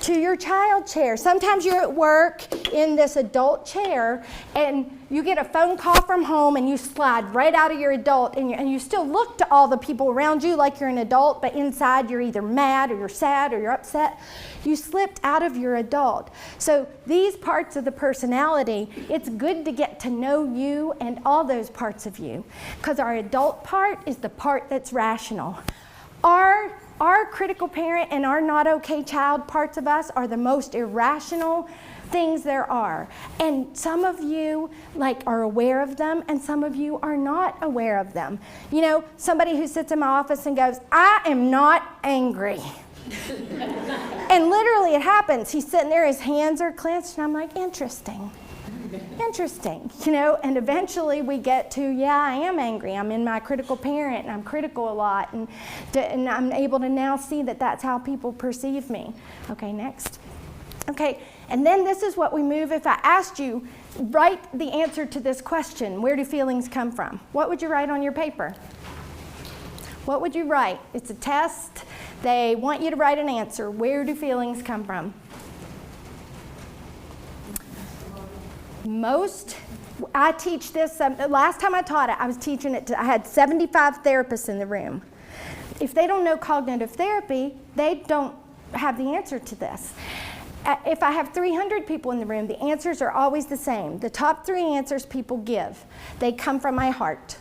to your child chair. Sometimes you're at work in this adult chair and you get a phone call from home and you slide right out of your adult, and you still look to all the people around you like you're an adult, but inside you're either mad or you're sad or you're upset. You slipped out of your adult. So these parts of the personality, it's good to get to know you and all those parts of you, because our adult part is the part that's rational. Our critical parent and our not okay child parts of us are the most irrational things there are. And some of you are aware of them, and some of you are not aware of them. Somebody who sits in my office and goes, I am not angry. And literally it happens. He's sitting there, his hands are clenched, and I'm like, interesting, and eventually we get to, yeah, I am angry. I'm in my critical parent, and I'm critical a lot, and I'm able to now see that that's how people perceive me. Okay, next. Okay, and then this is what we move. If I asked you, write the answer to this question, where do feelings come from? What would you write on your paper? What would you write? It's a test. They want you to write an answer. Where do feelings come from? I teach this, last time I taught it, I was teaching it I had 75 therapists in the room. If they don't know cognitive therapy, they don't have the answer to this. If I have 300 people in the room, the answers are always the same. The top 3 answers people give, they come from my heart.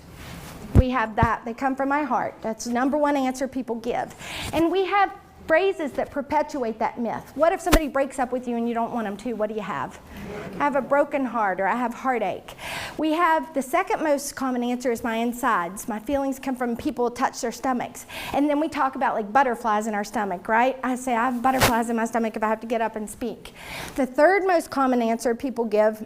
We have that, they come from my heart. That's the number 1 answer people give. And we have phrases that perpetuate that myth. What if somebody breaks up with you and you don't want them to? What do you have? I have a broken heart, or I have heartache. We have the second most common answer is my insides. My feelings come from people who touch their stomachs. And then we talk about butterflies in our stomach, right? I say I have butterflies in my stomach if I have to get up and speak. The third most common answer people give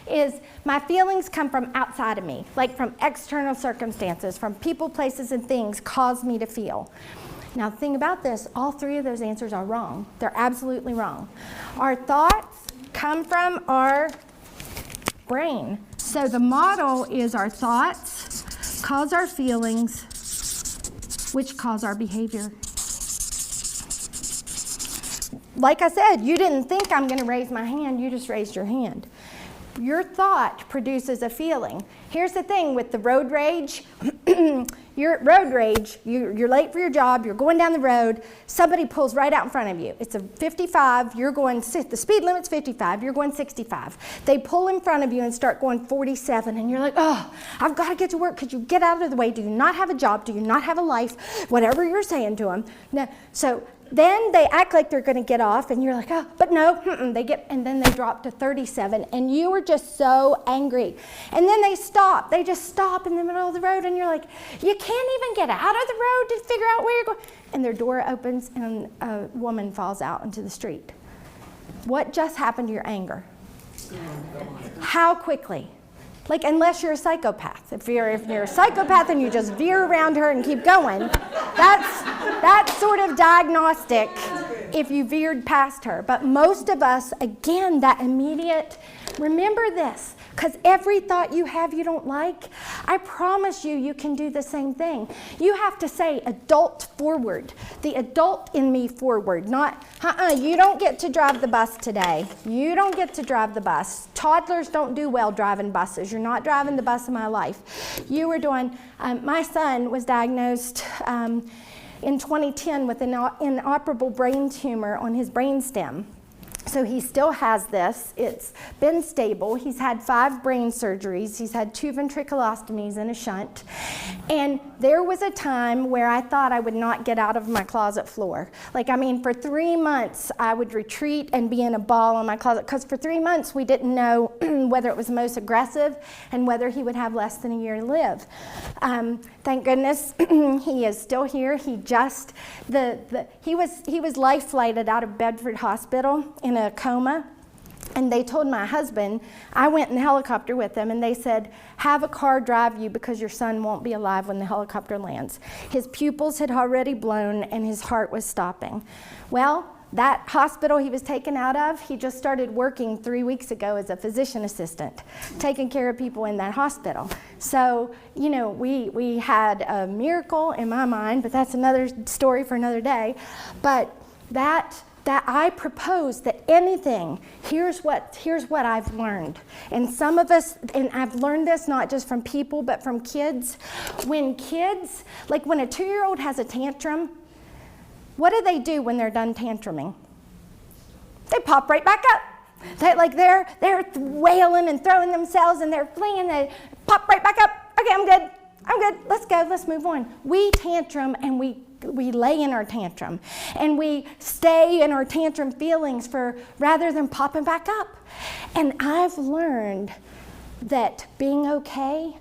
is my feelings come from outside of me, like from external circumstances, from people, places, and things cause me to feel. Now, the thing about this, all three of those answers are wrong. They're absolutely wrong. Our thoughts come from our brain. So the model is our thoughts cause our feelings, which cause our behavior. Like I said, you didn't think I'm going to raise my hand, you just raised your hand. Your thought produces a feeling. Here's the thing with the road rage. You're late for your job, you're going down the road, somebody pulls right out in front of you. It's a 55, the speed limit's 55, you're going 65. They pull in front of you and start going 47, and you're like, oh, I've got to get to work. Could you get out of the way? Do you not have a job? Do you not have a life? Whatever you're saying to them. No. So then they act like they're going to get off, and you're like, oh, but no, and then they drop to 37, and you were just so angry. And then they stop. They just stop in the middle of the road, and you're like, you can't even get out of the road to figure out where you're going. And their door opens, and a woman falls out into the street. What just happened to your anger? How quickly? Like, unless you're a psychopath. If you're a psychopath and you just veer around her and keep going, that's sort of diagnostic if you veered past her. But most of us, again, that immediate, remember this, because every thought you have you don't like, I promise you can do the same thing. You have to say adult forward, the adult in me forward, not, you don't get to drive the bus today. You don't get to drive the bus. Toddlers don't do well driving buses. You're not driving the bus of my life. You were doing, my son was diagnosed in 2010 with an inoperable brain tumor on his brainstem. So he still has this. It's been stable. He's had 5 brain surgeries. He's had 2 ventriculostomies and a shunt. And there was a time where I thought I would not get out of my closet floor. For 3 months, I would retreat and be in a ball in my closet, because for 3 months, we didn't know whether it was most aggressive and whether he would have less than a year to live. Thank goodness he is still here. He just, he was life flighted out of Bedford Hospital in a coma, and they told my husband, I went in the helicopter with them, and they said, have a car drive you because your son won't be alive when the helicopter lands. His pupils had already blown and his heart was stopping. Well, that hospital he was taken out of, he just started working 3 weeks ago as a physician assistant, taking care of people in that hospital. So, we had a miracle in my mind, but that's another story for another day. But that I propose that anything, here's what I've learned. And some of us, and I've learned this not just from people, but from kids. When kids, like when a 2-year-old has a tantrum, what do when they're done tantruming? They pop right back up. They're wailing and throwing themselves and they're fleeing, they pop right back up. Okay, I'm good, let's go, let's move on. We tantrum and we lay in our tantrum, and we stay in our tantrum feelings rather than popping back up. And I've learned that being okay,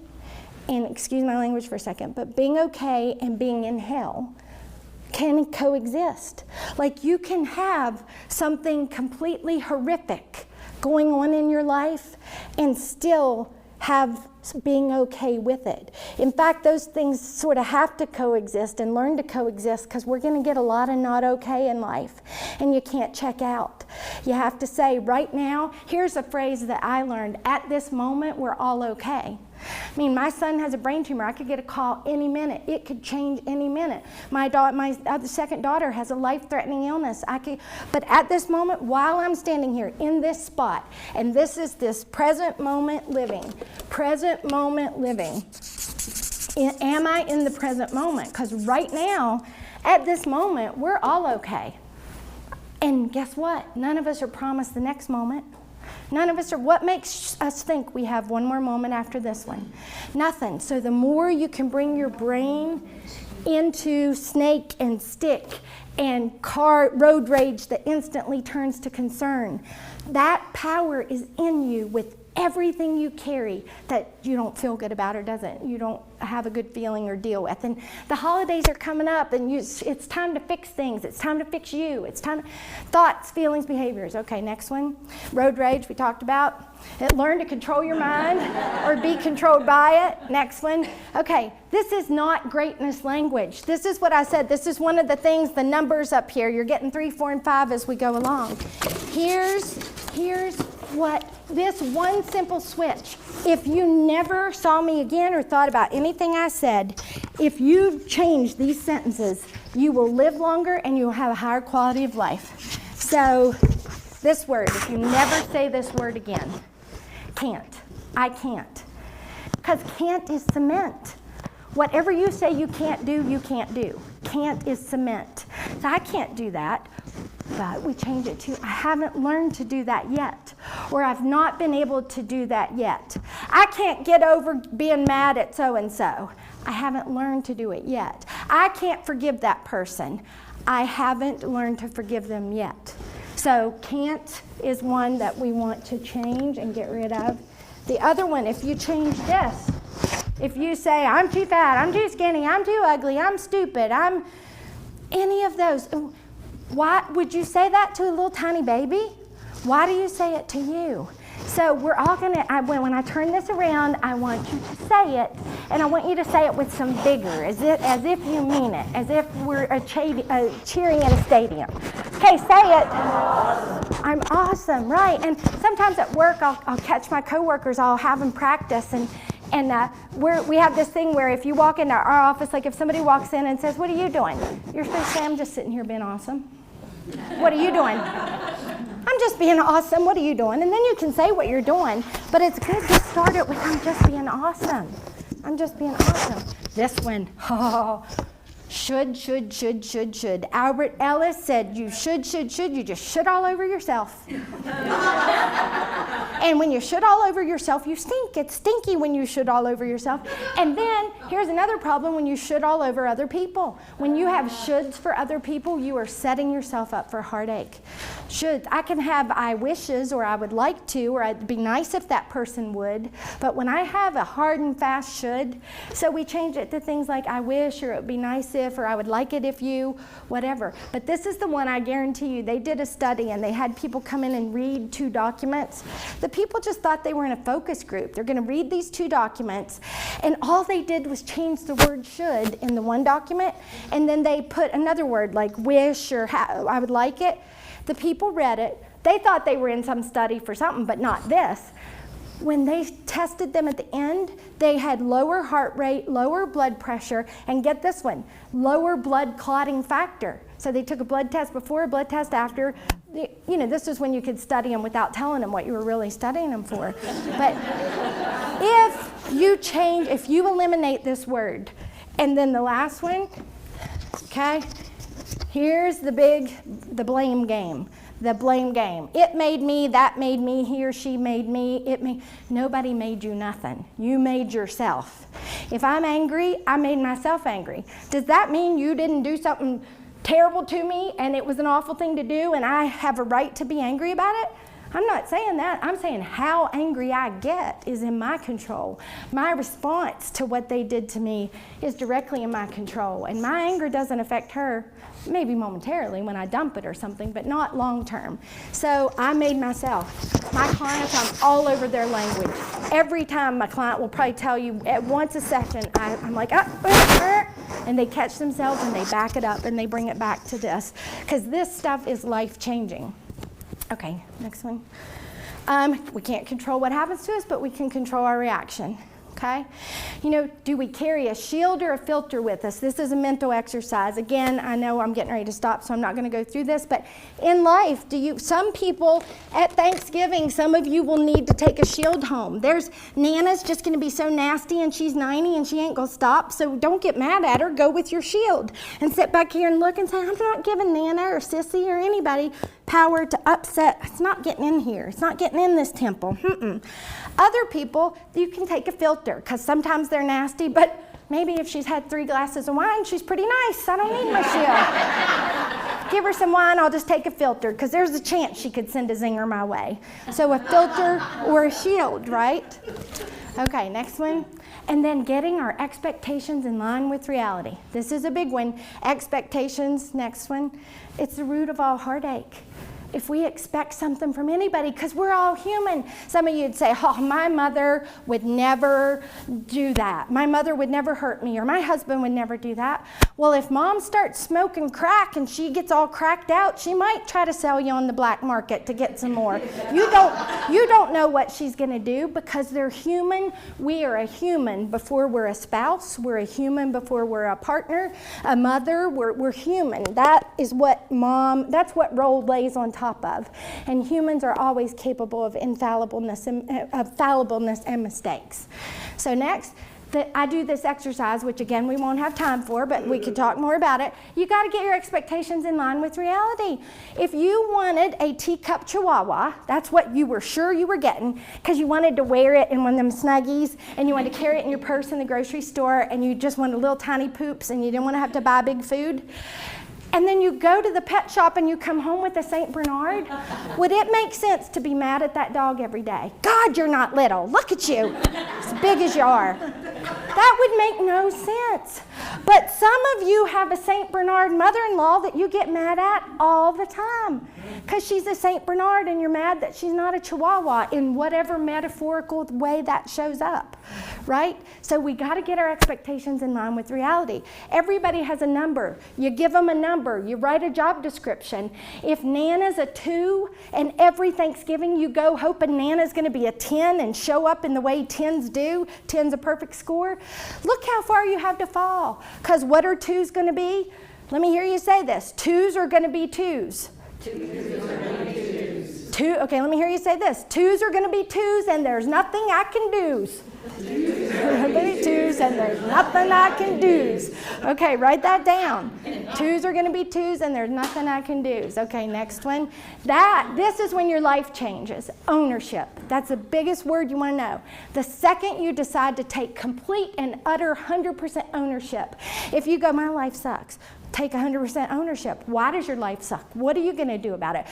and excuse my language for a second, but being okay and being in hell can coexist. Like, you can have something completely horrific going on in your life and still have being okay with it. In fact, those things sort of have to coexist and learn to coexist, because we're going to get a lot of not okay in life, and you can't check out. You have to say, right now, here's a phrase that I learned, at this moment, we're all okay. My son has a brain tumor. I could get a call any minute. It could change any minute. My second daughter has a life-threatening illness. But at this moment, while I'm standing here in this spot, and this is this present moment living. Am I in the present moment? Because right now, at this moment, we're all okay. And guess what? None of us are promised the next moment. None of us are. What makes us think we have one more moment after this one? Nothing. So the more you can bring your brain into snake and stick and road rage that instantly turns to concern. That power is in you with everything you carry that you don't feel good about or you don't have a good feeling or deal with. And the holidays are coming up, and it's time to fix things. It's time to fix you. It's time thoughts, feelings, behaviors. Okay, next one. Road rage, we talked about. Learn to control your mind or be controlled by it. Next one. Okay, this is not greatness language. This is what I said. This is one of the things, the numbers up here. You're getting 3, 4, and 5 as we go along. Here's what this one simple switch. If you never saw me again or thought about anything I said, if you change these sentences, you will live longer and you'll have a higher quality of life. So this word, if you never say this word again, can't. I can't. Because can't is cement. Whatever you say you can't do, you can't do. Can't is cement. So I can't do that. But we change it to, I haven't learned to do that yet, or I've not been able to do that yet. I can't get over being mad at so-and-so. I haven't learned to do it yet. I can't forgive that person. I haven't learned to forgive them yet. So can't is one that we want to change and get rid of. The other one, if you change this, if you say, I'm too fat, I'm too skinny, I'm too ugly, I'm stupid, I'm any of those. Why would you say that to a little tiny baby? Why do you say it to you? So we're all gonna, when I turn this around, I want you to say it, and I want you to say it with some vigor, as if you mean it, as if we're cheering at a stadium. Okay, say it. I'm awesome, right? And sometimes at work, I'll catch my coworkers, I'll have them practice, and we have this thing where if you walk into our office, like if somebody walks in and says, what are you doing? You're supposed to say, I'm just sitting here being awesome. What are you doing? I'm just being awesome. What are you doing? And then you can say what you're doing, but it's good to start it with, I'm just being awesome. I'm just being awesome. This one, should. Albert Ellis said, you should, you just should all over yourself. And when you should all over yourself, you stink. It's stinky when you should all over yourself. And then, here's another problem when you should all over other people. When you have shoulds for other people, you are setting yourself up for heartache. Shoulds, I can have I wishes, or I would like to, or it'd be nice if that person would. But when I have a hard and fast should, so we change it to things like I wish, or it would be nice if, or I would like it if you, whatever. But this is the one I guarantee you, they did a study and they had people come in and read 2 documents. The people just thought they were in a focus group. They're gonna read these 2 documents, and all they did was change the word should in the one document, and then they put another word like wish or I would like it. The people read it. They thought they were in some study for something, but not this. When they tested them at the end, they had lower heart rate, lower blood pressure, and get this one, lower blood clotting factor. So they took a blood test before, a blood test after. You know, this is when you could study them without telling them what you were really studying them for. But if you eliminate this word, and then the last one, okay, here's the blame game. The blame game. It made me, that made me, he or she made me, nobody made you nothing. You made yourself. If I'm angry, I made myself angry. Does that mean you didn't do something terrible to me and it was an awful thing to do and I have a right to be angry about it? I'm not saying that. I'm saying how angry I get is in my control. My response to what they did to me is directly in my control. And my anger doesn't affect her, maybe momentarily when I dump it or something, but not long term. So I made myself. My clients, I'm all over their language. Every time my client will probably tell you at once a session, I'm like, and they catch themselves and they back it up and they bring it back to this. Because this stuff is life-changing. Okay, next one. We can't control what happens to us, but we can control our reaction, okay? You know, do we carry a shield or a filter with us? This is a mental exercise. Again, I know I'm getting ready to stop, so I'm not gonna go through this, but in life, some people at Thanksgiving, some of you will need to take a shield home. There's Nana's just gonna be so nasty and she's 90 and she ain't gonna stop, so don't get mad at her, go with your shield and sit back here and look and say, I'm not giving Nana or Sissy or anybody power to upset. It's not getting in here. It's not getting in this temple. Other people, you can take a filter because sometimes they're nasty, but maybe if she's had 3 glasses of wine, she's pretty nice. I don't need my shield. give her some wine, I'll just take a filter, because there's a chance she could send a zinger my way. So a filter or a shield, right? Okay, next one. And then getting our expectations in line with reality. This is a big one. Expectations, next one. It's the root of all heartache. If we expect something from anybody, because we're all human. Some of you'd say, oh, my mother would never do that. My mother would never hurt me, or my husband would never do that. Well, if mom starts smoking crack and she gets all cracked out, she might try to sell you on the black market to get some more. You don't know what she's going to do, because they're human. We are a human before we're a spouse. We're a human before we're a partner, a mother. We're human. That's what role lays on top of. And humans are always capable of infallibleness and mistakes. So next, I do this exercise, which again we won't have time for, but we could talk more about it. You got to get your expectations in line with reality. If you wanted a teacup chihuahua, that's what you were sure you were getting, because you wanted to wear it in one of them Snuggies, and you wanted to carry it in your purse in the grocery store, and you just wanted little tiny poops, and you didn't want to have to buy big food. And then you go to the pet shop and you come home with a St. Bernard. Would it make sense to be mad at that dog every day? God, you're not little. Look at you. As big as you are. That would make no sense. But some of you have a St. Bernard mother-in-law that you get mad at all the time, because she's a St. Bernard and you're mad that she's not a Chihuahua, in whatever metaphorical way that shows up, right? So we got to get our expectations in line with reality. Everybody has a number. You give them a number. You write a job description. If Nana's a 2 and every Thanksgiving you go hoping Nana's going to be a 10 and show up in the way 10s do, 10's a perfect score, look how far you have to fall. Because what are 2s going to be? Let me hear you say this. 2s are going to be 2s. Okay, let me hear you say this. 2s are going to be 2s, and there's nothing I can do. 2s, and there's nothing I can do. Okay, write that down. 2s are going to be 2s, and there's nothing I can do. Okay, next one. This is when your life changes. Ownership. That's the biggest word you want to know. The second you decide to take complete and utter 100% ownership. If you go, my life sucks. Take 100% ownership. Why does your life suck? What are you going to do about it?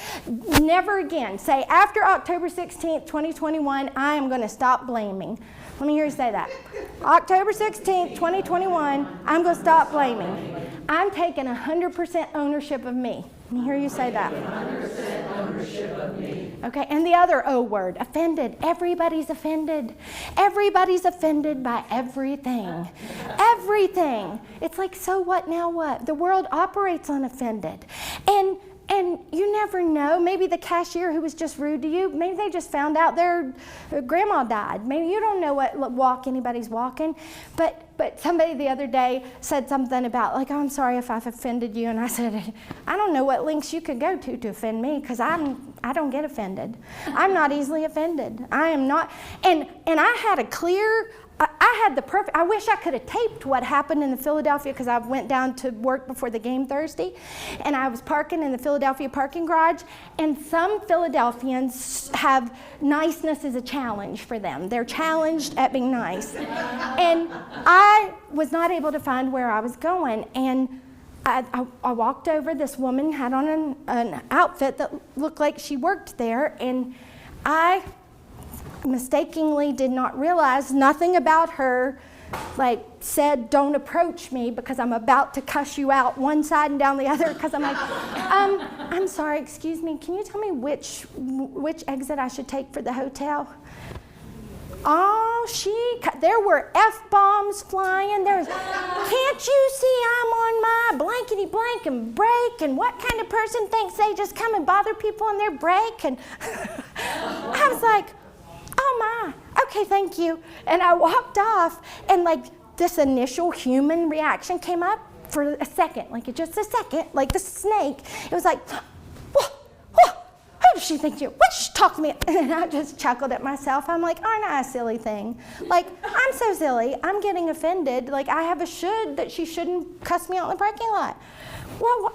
Never again. Say, after October 16th, 2021, I am going to stop blaming. Let me hear you say that. October 16th, 2021, I'm going to stop blaming. I'm taking 100% ownership of me. Let me hear you say that. 100% ownership of me. Okay, and the other O word, offended. Everybody's offended. Everybody's offended by everything. Everything. It's like, so what, now what? The world operates on offended. And you never know. Maybe the cashier who was just rude to you, maybe they just found out their grandma died. Maybe you don't know what walk anybody's walking. But somebody the other day said something about, like, oh, I'm sorry if I've offended you. And I said, I don't know what lengths you could go to offend me, because I don't get offended. I'm not easily offended. I am not. And I had a clear, I wish I could have taped what happened in the Philadelphia, because I went down to work before the game Thursday, and I was parking in the Philadelphia parking garage, and some Philadelphians have niceness as a challenge for them. They're challenged at being nice. And I was not able to find where I was going, and I walked over. This woman had on an outfit that looked like she worked there, and I mistakenly did not realize nothing about her, like, said, don't approach me because I'm about to cuss you out one side and down the other, because I'm like, I'm sorry, excuse me, can you tell me which exit I should take for the hotel? Oh, there were F-bombs flying. Can't you see I'm on my blankety blank and break? And what kind of person thinks they just come and bother people on their break? And I was like, oh my, okay, thank you. And I walked off, and like this initial human reaction came up for a second, like just a second, like the snake. It was like, who does she think you? What does she talk to me? And I just chuckled at myself. I'm like, aren't I a silly thing? Like, I'm so silly. I'm getting offended. Like, I have a should that she shouldn't cuss me out in the parking lot. Well,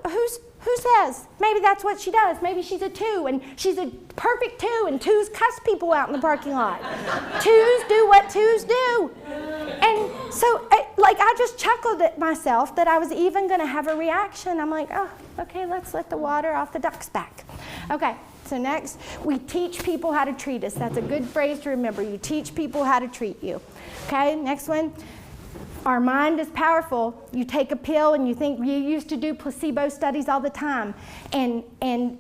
who says? Maybe that's what she does. Maybe she's a 2, and she's a perfect 2, and 2s cuss people out in the parking lot. 2s do what 2s do. And so, like, I just chuckled at myself that I was even going to have a reaction. I'm like, oh, okay, let's let the water off the duck's back. Okay, so next, we teach people how to treat us. That's a good phrase to remember. You teach people how to treat you. Okay, next one. Our mind is powerful. You take a pill and you think, you used to do placebo studies all the time, and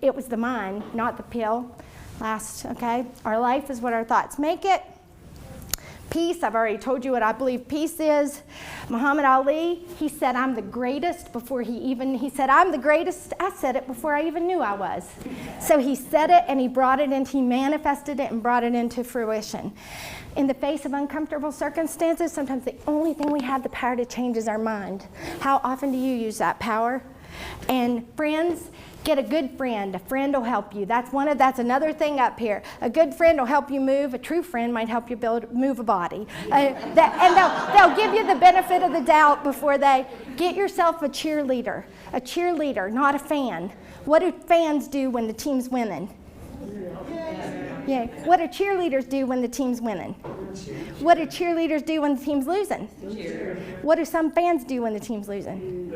it was the mind, not the pill. Last, okay? Our life is what our thoughts make it. Peace, I've already told you what I believe peace is. Muhammad Ali, he said, I'm the greatest before he said, I'm the greatest. I said it before I even knew I was. So he said it and he manifested it and brought it into fruition. In the face of uncomfortable circumstances, sometimes the only thing we have the power to change is our mind. How often do you use that power? And friends, get a good friend. A friend will help you. That's another thing up here. A good friend will help you move. A true friend might help you move a body. And they'll give you the benefit of the doubt before they get yourself a cheerleader. A cheerleader, not a fan. What do fans do when the team's winning? Yeah. What do cheerleaders do when the team's winning? What do cheerleaders do when the team's losing? Cheer. What do some fans do when the team's losing?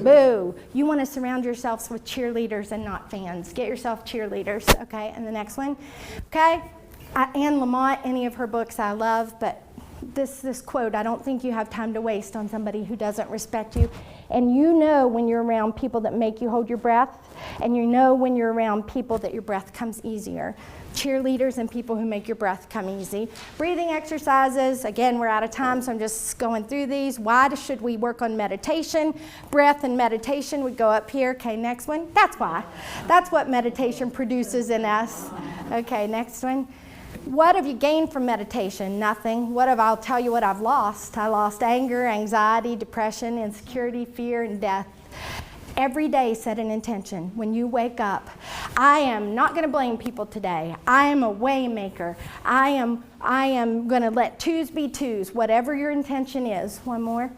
Boo. You want to surround yourselves with cheerleaders and not fans. Get yourself cheerleaders, okay? And the next one, okay? Anne Lamott, any of her books I love, but this quote, I don't think you have time to waste on somebody who doesn't respect you. And you know when you're around people that make you hold your breath, and you know when you're around people that your breath comes easier. Cheerleaders and people who make your breath come easy. Breathing exercises, again, we're out of time, so I'm just going through these. Why should we work on meditation? Breath and meditation would go up here. Okay, next one. That's why. That's what meditation produces in us. Okay, next one. What have you gained from meditation? Nothing. I'll tell you what I've lost. I lost anger, anxiety, depression, insecurity, fear, and death. Every day set an intention. When you wake up, I am not going to blame people today. I am a way maker. I am going to let twos be twos, whatever your intention is. One more.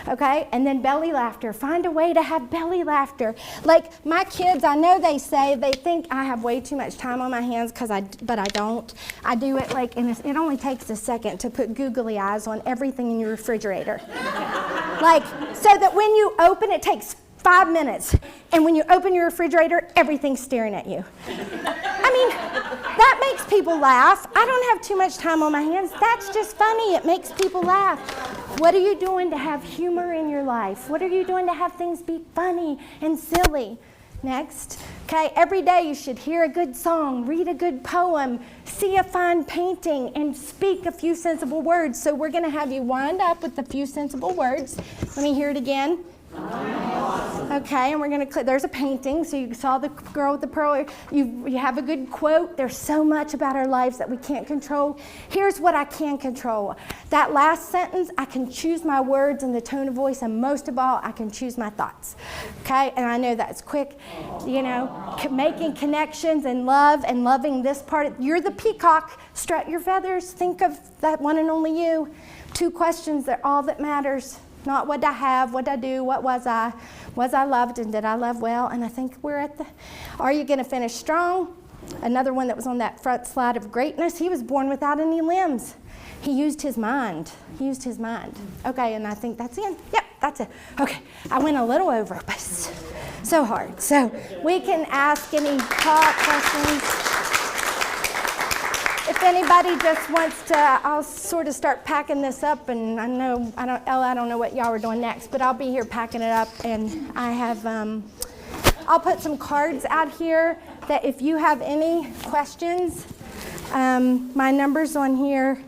Okay, and then belly laughter. Find a way to have belly laughter. Like my kids, I know they think I have way too much time on my hands, but I don't. I do it like, it only takes a second to put googly eyes on everything in your refrigerator. Like, so that when you open, it takes 5 minutes, and when you open your refrigerator, everything's staring at you. I mean, that makes people laugh. I don't have too much time on my hands. That's just funny. It makes people laugh. What are you doing to have humor in your life? What are you doing to have things be funny and silly? Next. Okay, every day you should hear a good song, read a good poem, see a fine painting, and speak a few sensible words. So we're going to have you wind up with a few sensible words. Let me hear it again. Okay, and we're going to, there's a painting, so you saw the girl with the pearl. You have a good quote. There's so much about our lives that we can't control. Here's what I can control. That last sentence, I can choose my words and the tone of voice, and most of all, I can choose my thoughts. Okay, and I know that's quick, making connections and love and loving this part. You're the peacock. Strut your feathers. Think of that one and only you. 2 questions, they're all that matters. Not what I have, what I do, what was I loved, and did I love well? And I think we're at are you going to finish strong? Another one that was on that front slide of greatness, he was born without any limbs. He used his mind. Okay, and I think that's it. Yep, that's it. Okay, I went a little over, but so hard. So we can ask any questions. If anybody just wants to, I'll sort of start packing this up, and I don't know what y'all are doing next, but I'll be here packing it up, and I have, I'll put some cards out here that if you have any questions, my number's on here,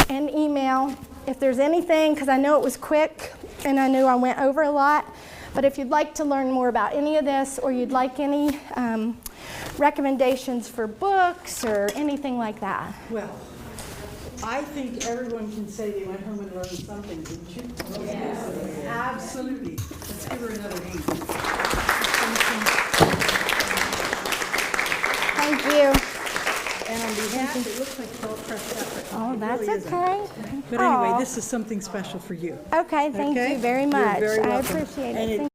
and email. If there's anything, because I know it was quick, and I knew I went over a lot, but if you'd like to learn more about any of this, or you'd like any recommendations for books or anything like that. Well, I think everyone can say they went home and learned something, didn't you? Yes. Absolutely. Let's give her another hand. Thank you. And on behalf, it looks like it's all pressed up. Oh, that's really okay. But anyway, this is something special for you. Okay, thank you very much. You're very I welcome. appreciate it. And Thank